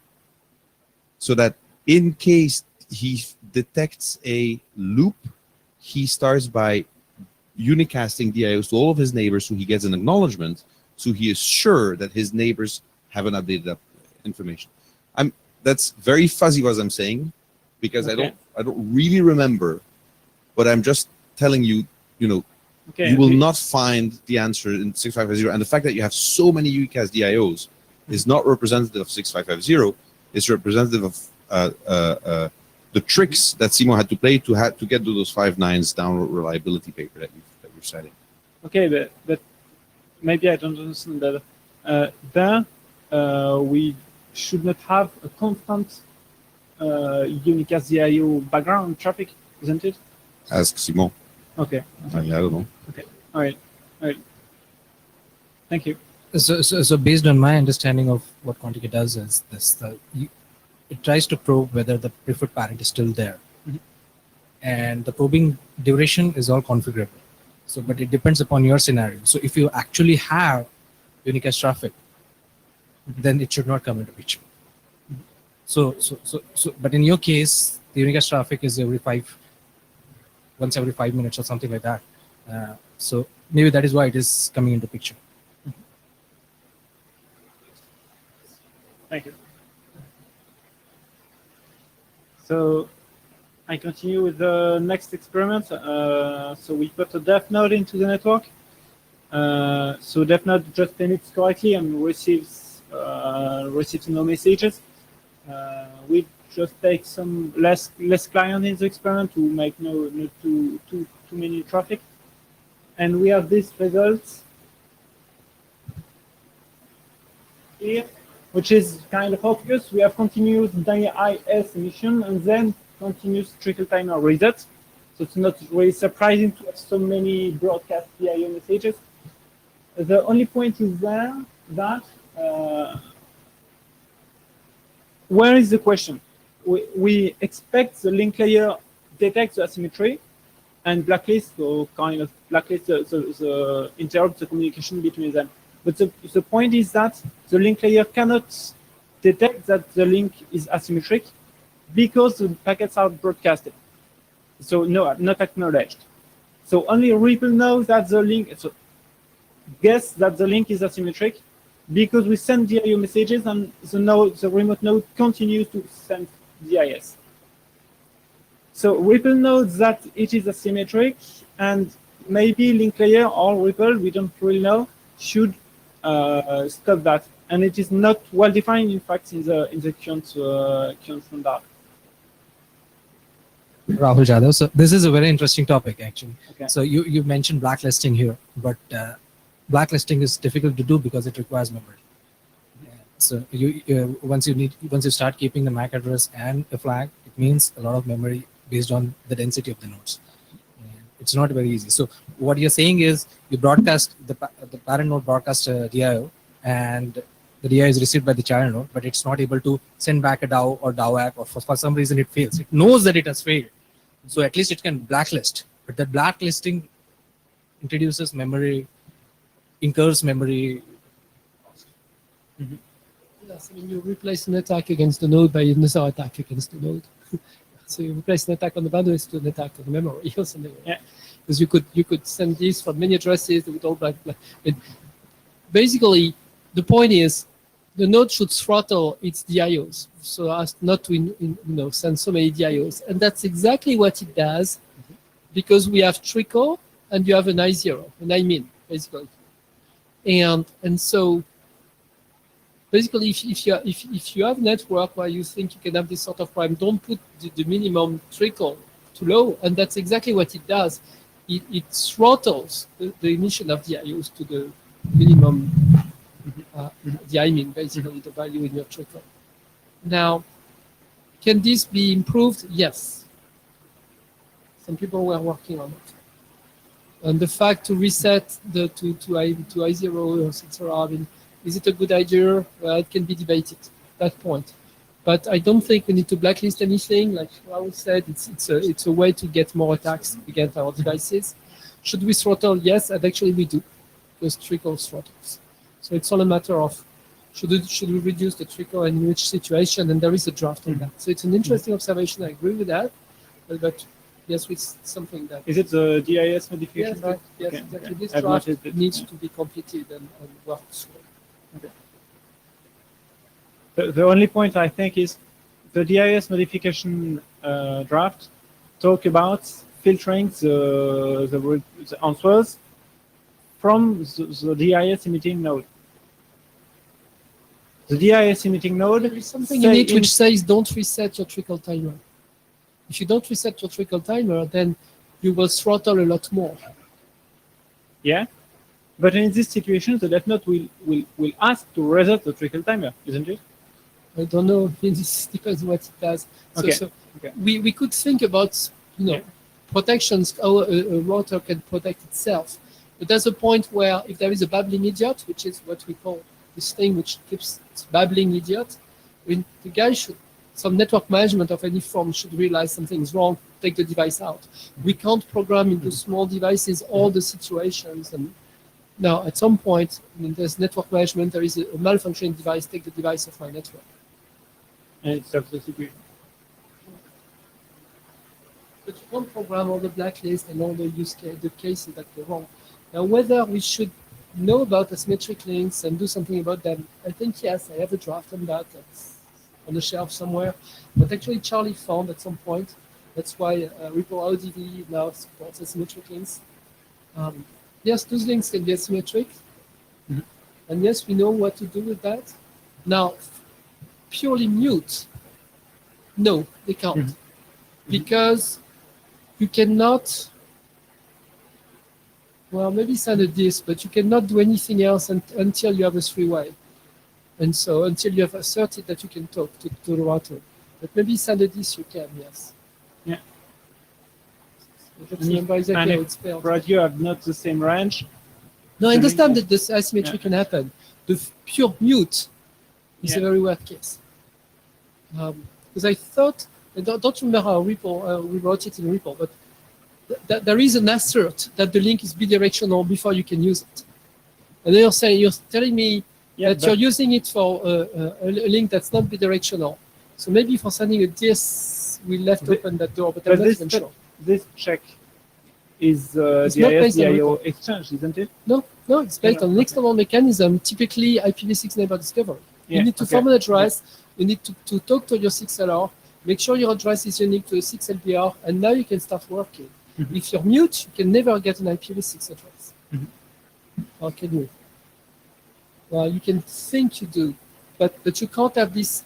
so that in case he detects a loop, he starts by unicasting DIOs to all of his neighbors, so he gets an acknowledgement, so he is sure that his neighbors haven't updated information. That's very fuzzy what I'm saying, because Okay. I don't really remember, but I'm just telling you, Okay. you will not find the answer in 6550, and the fact that you have so many unicast DIOs is not representative of 6550. It's representative of the tricks that Simon had to play to get to those 5 nines download reliability paper that you're citing. Okay, but maybe I don't understand that. There, we should not have a constant unicast DIO background traffic, isn't it? Ask Simon. Okay. I don't know. All right. All right. Thank you. So based on my understanding of what Quantica does is this: it tries to probe whether the preferred parent is still there, Mhm. and the probing duration is all configurable. So, but it depends upon your scenario. So, if you actually have unicast traffic, then it should not come into picture. So, but in your case, the unicast traffic is once every 5 minutes or something like that. So maybe that is why it is coming into picture. Thank you. So I continue with the next experiment. So we put a def node into the network. So def node just emits correctly and receives no messages. We just take some less client in the experiment to make no too many traffic, and we have these results here, which is kind of obvious. We have continuous DIS emission and then continuous trickle timer reset. So it's not really surprising to have so many broadcast DIO messages. The only point is there that where is the question? We expect the link layer detects the asymmetry and blacklist, or kind of blacklist the interrupt the communication between them. But the point is that the link layer cannot detect that the link is asymmetric because the packets are broadcasted. So no, not acknowledged. So only Ripple knows that the link, so guess that the link is asymmetric because we send DIO messages and the remote node continues to send DIS. So Ripple knows that it is asymmetric, and maybe link layer or Ripple, we don't really know, should stop that. And it is not well defined, in fact, in the current standard. Rahul Jadhav. So this is a very interesting topic, actually. Okay. So you mentioned blacklisting here, but blacklisting is difficult to do because it requires memory. So once you start keeping the MAC address and a flag, it means a lot of memory based on the density of the nodes. And it's not very easy. So what you're saying is you broadcast the parent node broadcasts a DIO, and the DIO is received by the child node, but it's not able to send back a DAO or DAOAC, or for some reason it fails. It knows that it has failed. So at least it can blacklist, but that blacklisting introduces memory, incurs memory. Yes, I mean, you replace an attack against the node by another attack against the node. So you replace an attack on the bandwidth to an attack on the memory or something. Yeah. Because you could send this from many addresses that would all black. Basically, the point is the node should throttle its DIOs so as not to send so many DIOs, and that's exactly what it does, because we have trickle and you have an I0, an I min, basically, and so. Basically, if you have a network where you think you can have this sort of problem, don't put the minimum trickle too low, and that's exactly what it does. It throttles the emission of DIOs to the minimum, DI min, basically the value in your trickle. Now, can this be improved? Yes. Some people were working on it. And the fact to reset to I0, etc. I mean, is it a good idea? Well, it can be debated at that point. But I don't think we need to blacklist anything. Like Raoul said, it's a way to get more attacks against our devices. Should we throttle? Yes, and actually we do, because trickle throttles. So it's all a matter of should we reduce the trickle and in which situation, and there is a draft on that. So it's an interesting observation. I agree with that. But yes, it's something that... Is it the DIS modification? Yes, right. Yes, Okay, exactly. okay. This I've draft noted it. needs to be completed and worked through. The only point I think is the DIS modification draft talk about filtering the answers from the DIS emitting node. The DIS emitting node. There is something in it which says don't reset your trickle timer. If you don't reset your trickle timer, then you will throttle a lot more. Yeah. But in this situation, the death node will ask to reset the trickle timer, isn't it? I don't know. This depends what it does. Okay. So Okay. we could think about Yeah. protections, how a router can protect itself. But there's a point where if there is a babbling idiot, which is what we call this thing which keeps babbling idiot, when the guy should, some network management of any form should realize something's wrong, take the device out. We can't program into small devices all the situations. And now at some point, there's network management, there is a malfunctioning device, take the device off my network. And it solves the situation. But you can't program all the blacklist and all the the cases that go wrong. Now, whether we should know about asymmetric links and do something about them, I think yes, I have a draft on that. That's on the shelf somewhere. But actually, Charlie found at some point. That's why Ripple ODV now supports asymmetric links. Yes, those links can be asymmetric. Mhm. And yes, we know what to do with that. Now, purely mute, no, they can't. Mhm. Because you cannot, well, maybe send a disk, but you cannot do anything else until you have a three-way. And so until you have asserted that you can talk to the router. But maybe send a disk you can, yes. Yeah. I don't And remember exactly and how if it's spelled. radio have not the same range. No, I the understand link- that this asymmetry Yeah. can happen. The pure mute is Yeah. a very rare case. Because I thought, I don't remember how Ripple, we wrote it in Ripple, but there is an assert that the link is bidirectional before you can use it. And then you're telling me Yeah, that you're using it for a link that's not bidirectional. So maybe for sending a disk, we left The- open that door, but but I'm not this even check- sure. This check is It's the not based on ISDIO Ripple. exchange, isn't it? No, it's based No, on an okay. external mechanism, typically IPv6 neighbor discovery. Yeah, You need to okay. form an address, you need to talk to your 6LR, make sure your address is unique to a 6 LBR, and now you can start working. Mhm. If you're mute, you can never get an IPv6 address. Mhm. Or can you? Well, you can think you do, but you can't have this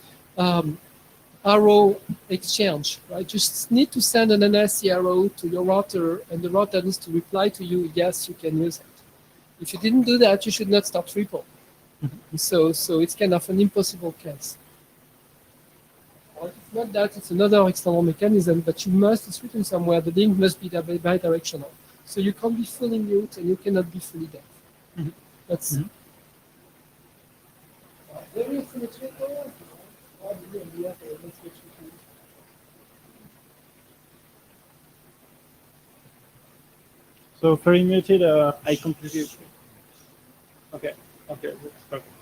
arrow exchange, right? You just need to send an NSC arrow to your router, and the router needs to reply to you, yes, you can use it. If you didn't do that, you should not start Ripple. So it's kind of an impossible case. Or if it's not that, it's another external mechanism, but you must, it's written somewhere, the link must be bidirectional. So you can't be fully mute and you cannot be fully deaf. Mhm. That's Mhm. very asymmetrical. So very muted, I completely agree. Okay, that's perfect.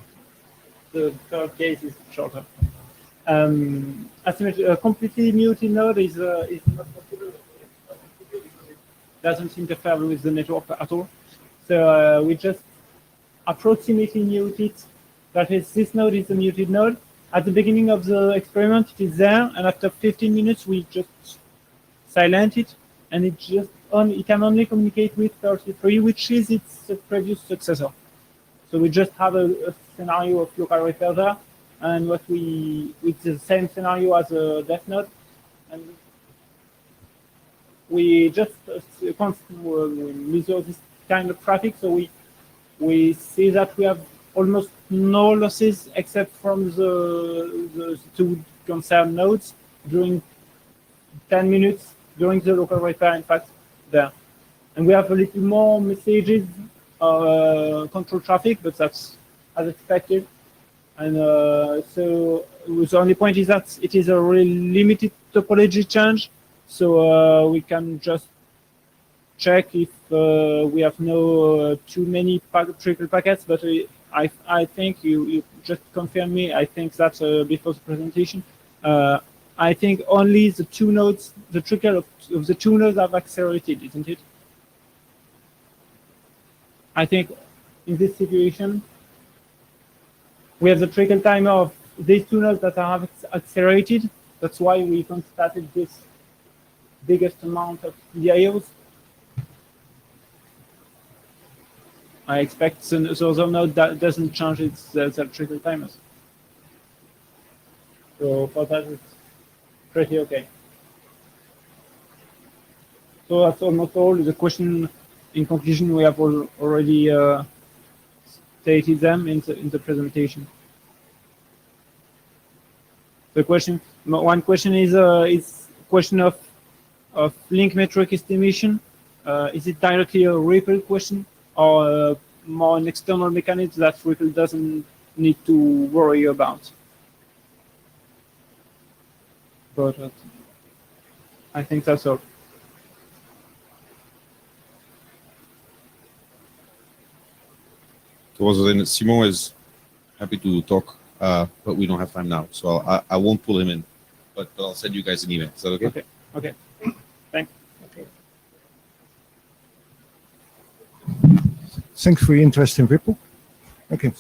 The third case is shorter. Completely muted node is not possible. Doesn't interfere with the network at all. So we just approximately mute it. That is, this node is a muted node. At the beginning of the experiment, it is there, and after 15 minutes, we just silent it, and it can only communicate with 33, which is its previous successor. So we just have a scenario of local repair there, and it's the same scenario as a death node, and we just measure this kind of traffic. So we see that we have almost no losses except from the two concerned nodes during 10 minutes during the local repair, in fact, there. And we have a little more messages, control traffic, but that's as expected. And so the only point is that it is a really limited topology change. So we can just check if we have no too many trickle packets, but I think you just confirm me. I think that before the presentation, I think only the two nodes, the trickle of the two nodes have accelerated, isn't it? I think in this situation, we have the trickle timer of these two nodes that have accelerated. That's why we constated this biggest amount of DIOs. I expect so the node that doesn't change its trickle timers. So for that, it's pretty okay. So that's almost all. The question in conclusion, we have already stated them in the presentation. The question, one question is question of link metric estimation. Is it directly a Ripple question, or more an external mechanism that Ripple doesn't need to worry about? But I think that's all. Simon is happy to talk, but we don't have time now, so I won't pull him in, but I'll send you guys an email. Is that okay? Okay. Okay. Thanks. Okay. Thanks for your interest in Ripple. Okay.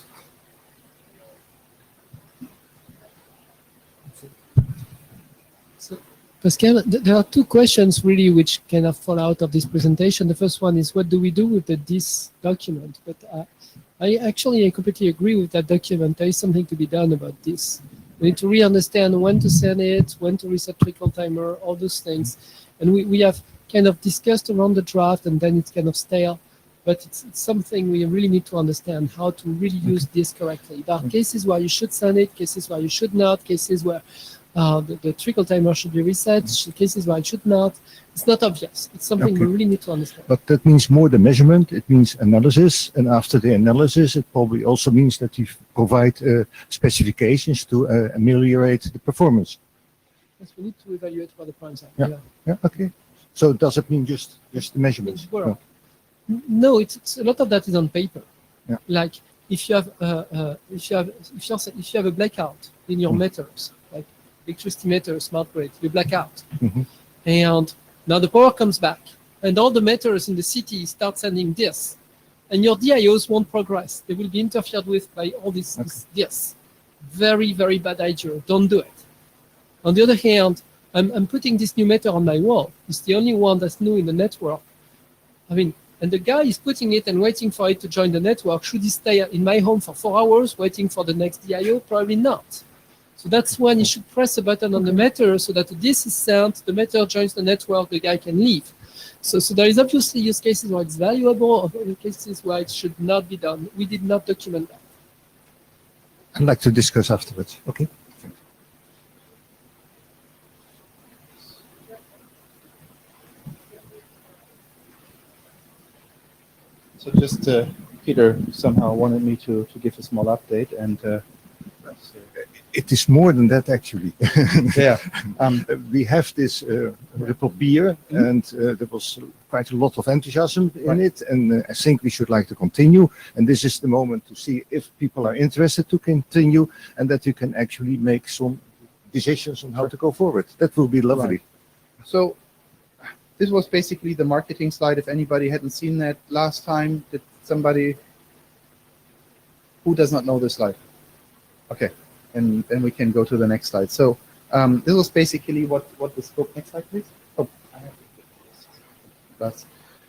So, Pascal, there are two questions really which kind of fall out of this presentation. The first one is, what do we do with this document? But I completely agree with that document. There is something to be done about this. We need to re-understand when to send it, when to reset trickle timer, all those things. And we have kind of discussed around the draft, and then it's kind of stale. But it's something we really need to understand, how to really use this correctly. There are cases where you should send it, cases where you should not, cases where the trickle timer should be reset, cases where it should not. It's not obvious. It's something we really need to understand. But that means more than measurement. It means analysis. And after the analysis, it probably also means that you provide specifications to ameliorate the performance. Yes, we need to evaluate what the primes are. Yeah. Yeah, okay. So does it mean just the measurements? Well, no, it's a lot of that is on paper. Yeah. Like if you have if you have a blackout in your meters, like electricity meter, smart grid, you black out, and now the power comes back, and all the meters in the city start sending this, and your DIOs won't progress. They will be interfered with by all this. This. Very, very bad idea. Don't do it. On the other hand, I'm putting this new meter on my wall. It's the only one that's new in the network. I mean, and the guy is putting it and waiting for it to join the network. Should he stay in my home for 4 hours waiting for the next DIO? Probably not. So that's when you should press a button on the meter so that this is sent, the meter joins the network, the guy can leave. So there is obviously use cases where it's valuable, other cases where it should not be done. We did not document that. I'd like to discuss afterwards. Okay. So just Peter somehow wanted me to give a small update, and it is more than that actually. yeah, we have this Ripple beer, and there was quite a lot of enthusiasm in it, and I think we should like to continue. And this is the moment to see if people are interested to continue, and that you can actually make some decisions on how to go forward. That will be lovely. Right. So this was basically the marketing slide. If anybody hadn't seen that last time, did somebody who does not know this slide? Okay, and then we can go to the next slide. So this was basically what the scope. Next slide, please. Oh, I have to.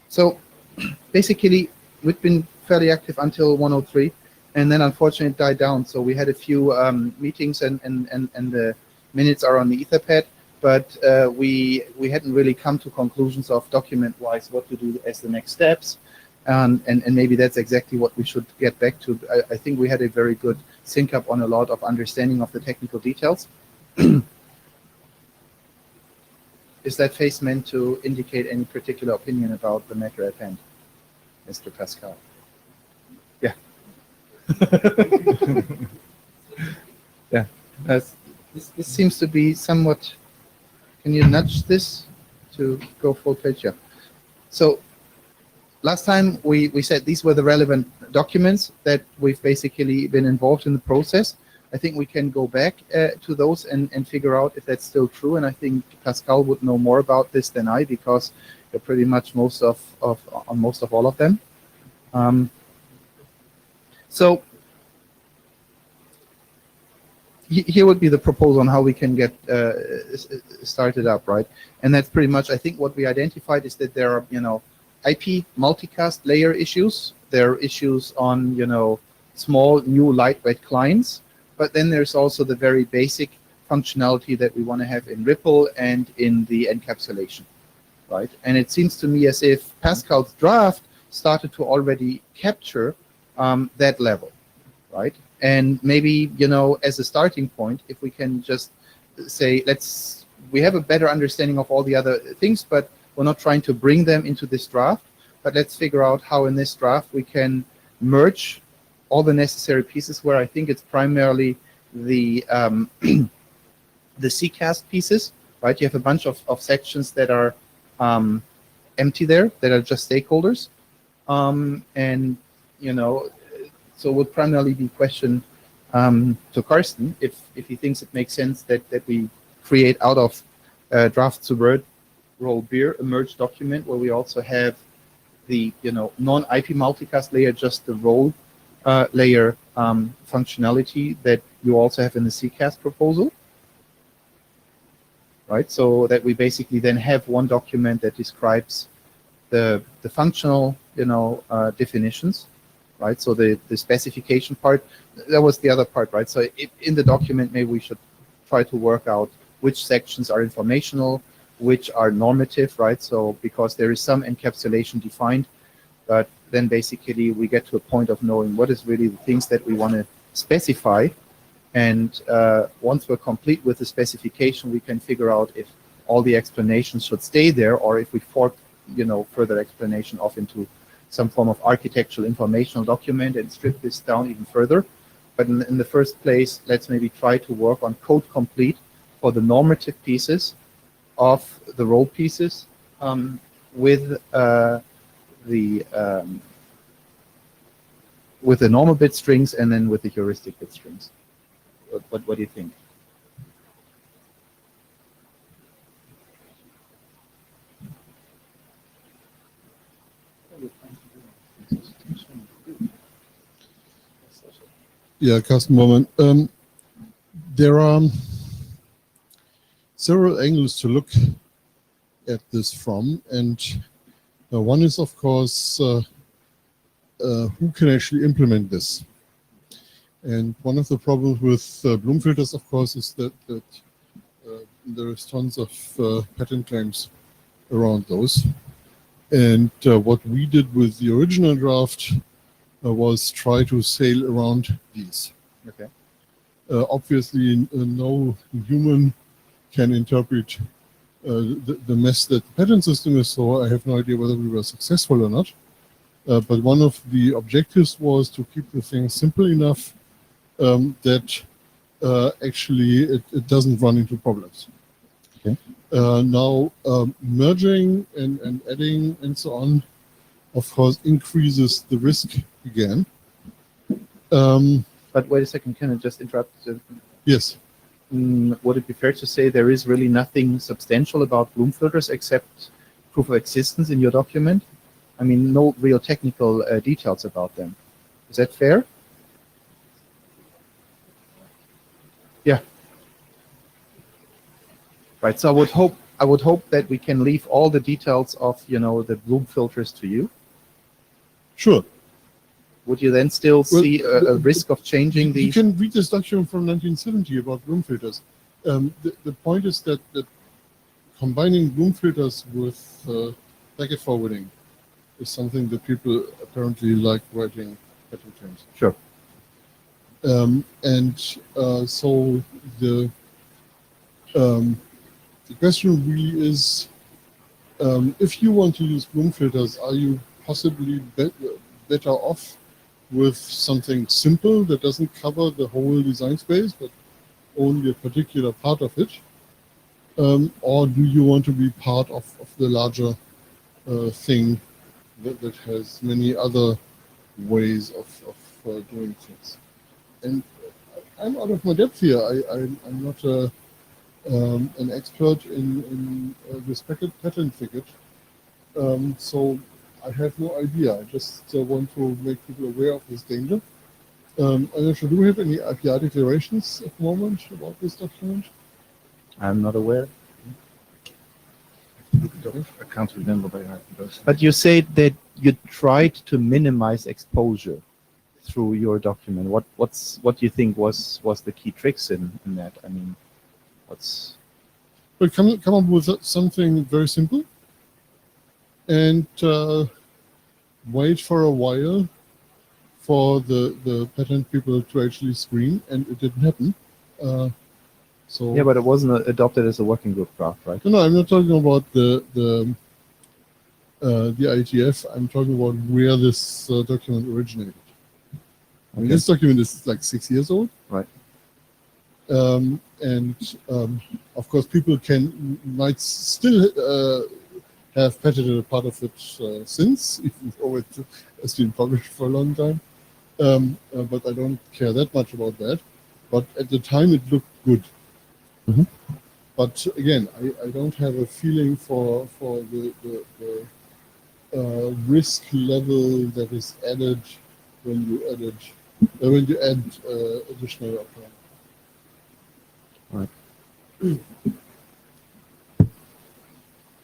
So basically, we've been fairly active until 103, and then unfortunately it died down. So we had a few meetings, and the minutes are on the Etherpad. But we hadn't really come to conclusions of document-wise what to do as the next steps, and maybe that's exactly what we should get back to. I think we had a very good sync up on a lot of understanding of the technical details. Is that face meant to indicate any particular opinion about the matter at hand, Mr. Pascal? Yeah. Yeah. This seems to be somewhat. Can you nudge this to go full page? Yeah. So last time we said these were the relevant documents that we've basically been involved in the process. I think we can go back to those and figure out if that's still true. And I think Pascal would know more about this than I, because you're pretty much on most of all of them. So here would be the proposal on how we can get started up, right? And that's pretty much, I think what we identified is that there are, IP multicast layer issues. There are issues on, small new lightweight clients. But then there's also the very basic functionality that we want to have in Ripple and in the encapsulation, right? And it seems to me as if Pascal's draft started to already capture that level, right? And maybe, you know, as a starting point, if we can just say, we have a better understanding of all the other things, but we're not trying to bring them into this draft, but let's figure out how in this draft we can merge all the necessary pieces, where I think it's primarily the the CCAST pieces, right? You have a bunch of sections that are empty there, that are just stakeholders. And, you know, so would primarily be question to Karsten if he thinks it makes sense that we create out of draft to Word role beer a merged document where we also have the, you know, non-IP multicast layer, just the role layer functionality that you also have in the CCAST proposal, right? So that we basically then have one document that describes the functional, you know, definitions, right? So the specification part, that was the other part, right? So in the document, maybe we should try to work out which sections are informational, which are normative, right? So because there is some encapsulation defined, but then basically we get to a point of knowing what is really the things that we want to specify. And once we're complete with the specification, we can figure out if all the explanations should stay there, or if we fork, you know, further explanation off into some form of architectural informational document and strip this down even further. But in the first place, let's maybe try to work on code complete for the normative pieces of the role pieces with the normal bit strings and then with the heuristic bit strings. What do you think? Yeah, Carsten, moment. There are several angles to look at this from, and one is, of course, who can actually implement this. And one of the problems with Bloom filters, of course, is that there is tons of patent claims around those. And what we did with the original draft was try to sail around these. Okay. Obviously, no human can interpret the mess that the patent system is, so I have no idea whether we were successful or not. But one of the objectives was to keep the thing simple enough that actually it doesn't run into problems. Okay. Now, merging and adding and so on, of course, increases the risk again. But wait a second, can I just interrupt? Yes. Would it be fair to say there is really nothing substantial about Bloom filters except proof of existence in your document? I mean, no real technical details about them. Is that fair? Yeah. Right. So I would hope that we can leave all the details of, you know, the Bloom filters to you. Sure. Would you then still see a risk of changing the? You can read this document from 1970 about Bloom filters. The point is that combining Bloom filters with packet forwarding is something that people apparently like writing patent claims. Sure. So the question really is, if you want to use Bloom filters, are you possibly better off with something simple that doesn't cover the whole design space, but only a particular part of it? Or do you want to be part of the larger thing that has many other ways of doing things? And I'm out of my depth here. I'm not an expert in this patent thicket. So I have no idea. I just want to make people aware of this danger. I'm not sure, do we have any API declarations at the moment about this document? I'm not aware. I can't remember by heart. But you said that you tried to minimize exposure through your document. What do you think was the key tricks in that? I mean, what's? Well, come up with something very simple, and wait for a while for the patent people to actually screen, and it didn't happen. So Yeah, but it wasn't adopted as a working group draft, right? no, I'm not talking about the IETF. I'm talking about where this document originated. I mean, Okay. this document is like 6 years old. Right. Of course, people might still have patented a part of it since, even though it has been published for a long time. But I don't care that much about that. But at the time, it looked good. Mhm. But again, I don't have a feeling for the risk level that is added when you add additional operations.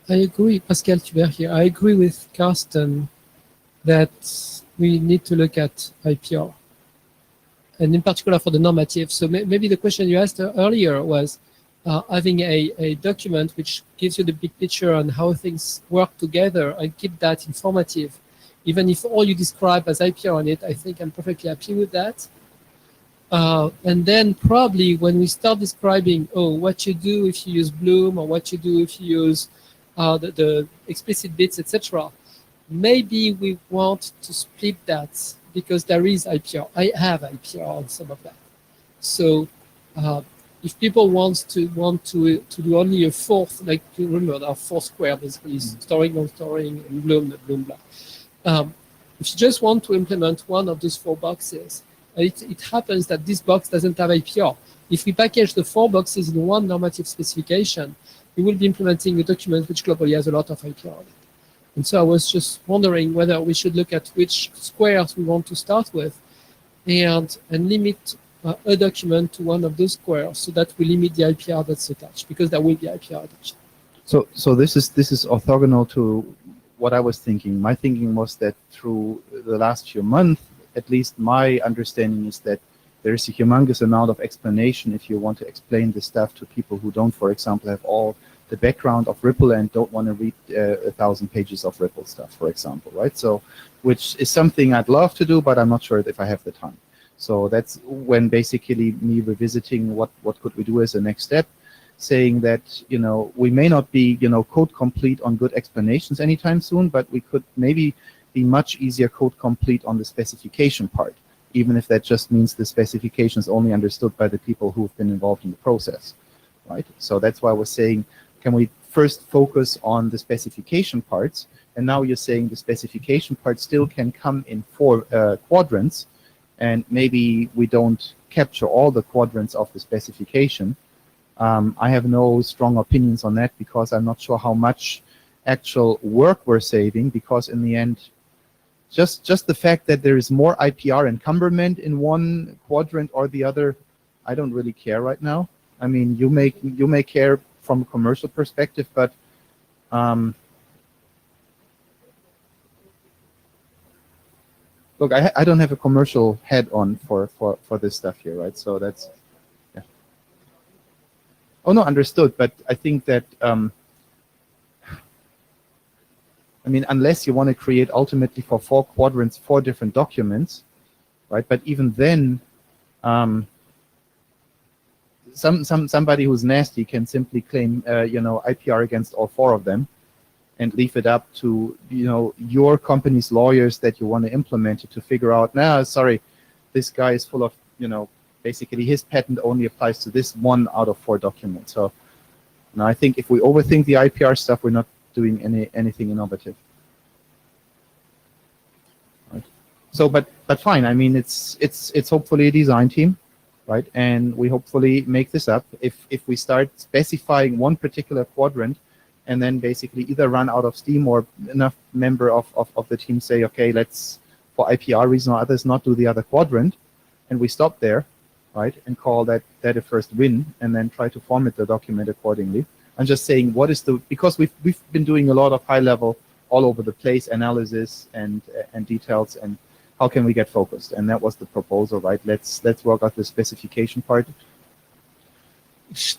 I agree, Pascal Thubert here. I agree with Carsten that we need to look at IPR, and in particular for the normative. So maybe the question you asked earlier was having a document which gives you the big picture on how things work together and keep that informative. Even if all you describe as IPR on it, I think I'm perfectly happy with that. And then probably when we start describing, what you do if you use Bloom, or what you do if you use the explicit bits, etc., maybe we want to split that because there is IPR. I have IPR on some of that. So if people want to do only a fourth, like you remember our fourth square basically is storing, non-storing, and Bloom, blah. If you just want to implement one of those 4 boxes, it happens that this box doesn't have IPR. If we package the 4 boxes in one normative specification, we will be implementing a document which globally has a lot of IPR on it. And so I was just wondering whether we should look at which squares we want to start with and limit a document to one of those squares so that we limit the IPR that's attached, because there will be IPR attached. So this is orthogonal to what I was thinking. My thinking was that through the last few months, at least my understanding is that there is a humongous amount of explanation if you want to explain this stuff to people who don't, for example, have all the background of Ripple and don't want to read 1,000 pages of Ripple stuff, for example, right? So, which is something I'd love to do, but I'm not sure if I have the time. So that's when basically me revisiting what could we do as a next step, saying that, we may not be, code complete on good explanations anytime soon, but we could maybe be much easier code complete on the specification part, even if that just means the specification is only understood by the people who've been involved in the process, right? So that's why I was saying, can we first focus on the specification parts? And now you're saying the specification part still can come in 4 quadrants, and maybe we don't capture all the quadrants of the specification. I have no strong opinions on that because I'm not sure how much actual work we're saving, because in the end, just the fact that there is more IPR encumberment in one quadrant or the other, I don't really care right now. I mean, you may care from a commercial perspective, but look, I don't have a commercial head on for this stuff here, right? So that's, yeah. Oh no, understood. But I think that I mean, unless you want to create ultimately for 4 quadrants 4 different documents, right? But even then, somebody who's nasty can simply claim IPR against all 4 of them, and leave it up to your company's lawyers that you want to implement it to figure out, sorry, this guy is full of, basically his patent only applies to this 1 out of 4 documents. So now I think if we overthink the IPR stuff, we're not doing anything innovative. Right. So but fine, I mean, it's hopefully a design team, right? And we hopefully make this up. If we start specifying one particular quadrant, and then basically either run out of steam or enough member of the team say, okay, let's, for IPR reason or others, not do the other quadrant, and we stop there, right, and call that a first win, and then try to format the document accordingly. I'm just saying, what is because we've been doing a lot of high level, all over the place analysis and details, and how can we get focused? And that was the proposal, right? Let's work out the specification part.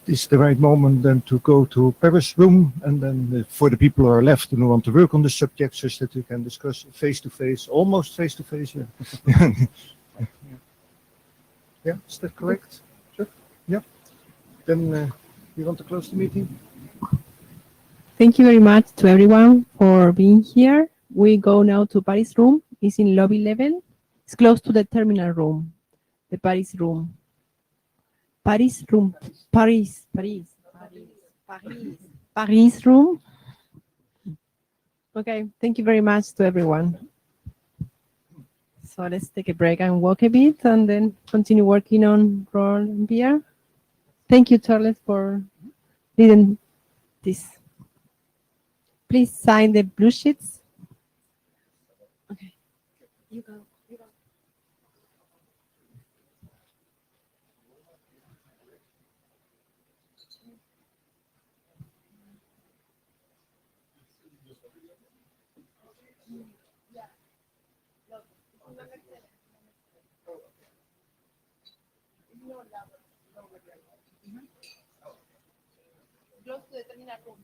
is the right moment then to go to Paris room, and then for the people who are left and who want to work on the subject, so that we can discuss face to face, almost face to face. Yeah. Yeah, is that correct? Sure. Yeah. Then you want to close the meeting? Thank you very much to everyone for being here. We go now to Paris room. It's in lobby level. It's close to the terminal room, the Paris room. Paris room. Paris. Paris. Paris. Paris. Paris room. Okay, thank you very much to everyone. So let's take a break and walk a bit and then continue working on roll and beer. Thank you, Charles, for leading this. Please sign the blue sheets. Okay. You go. You go. Close to the terminal room.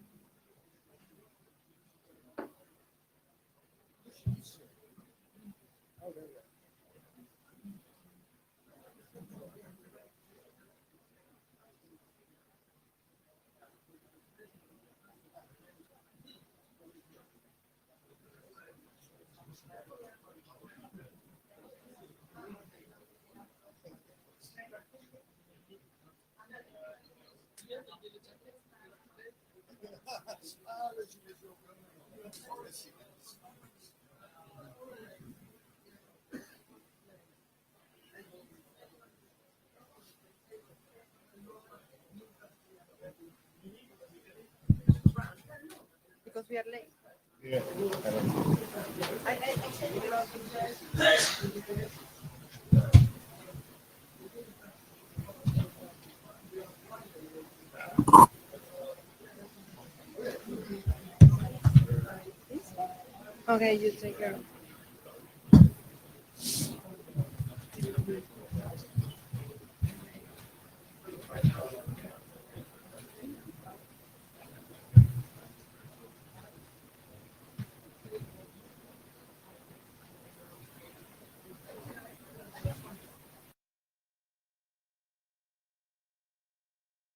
Because we are late. Yeah. I said it was. Okay, you take care.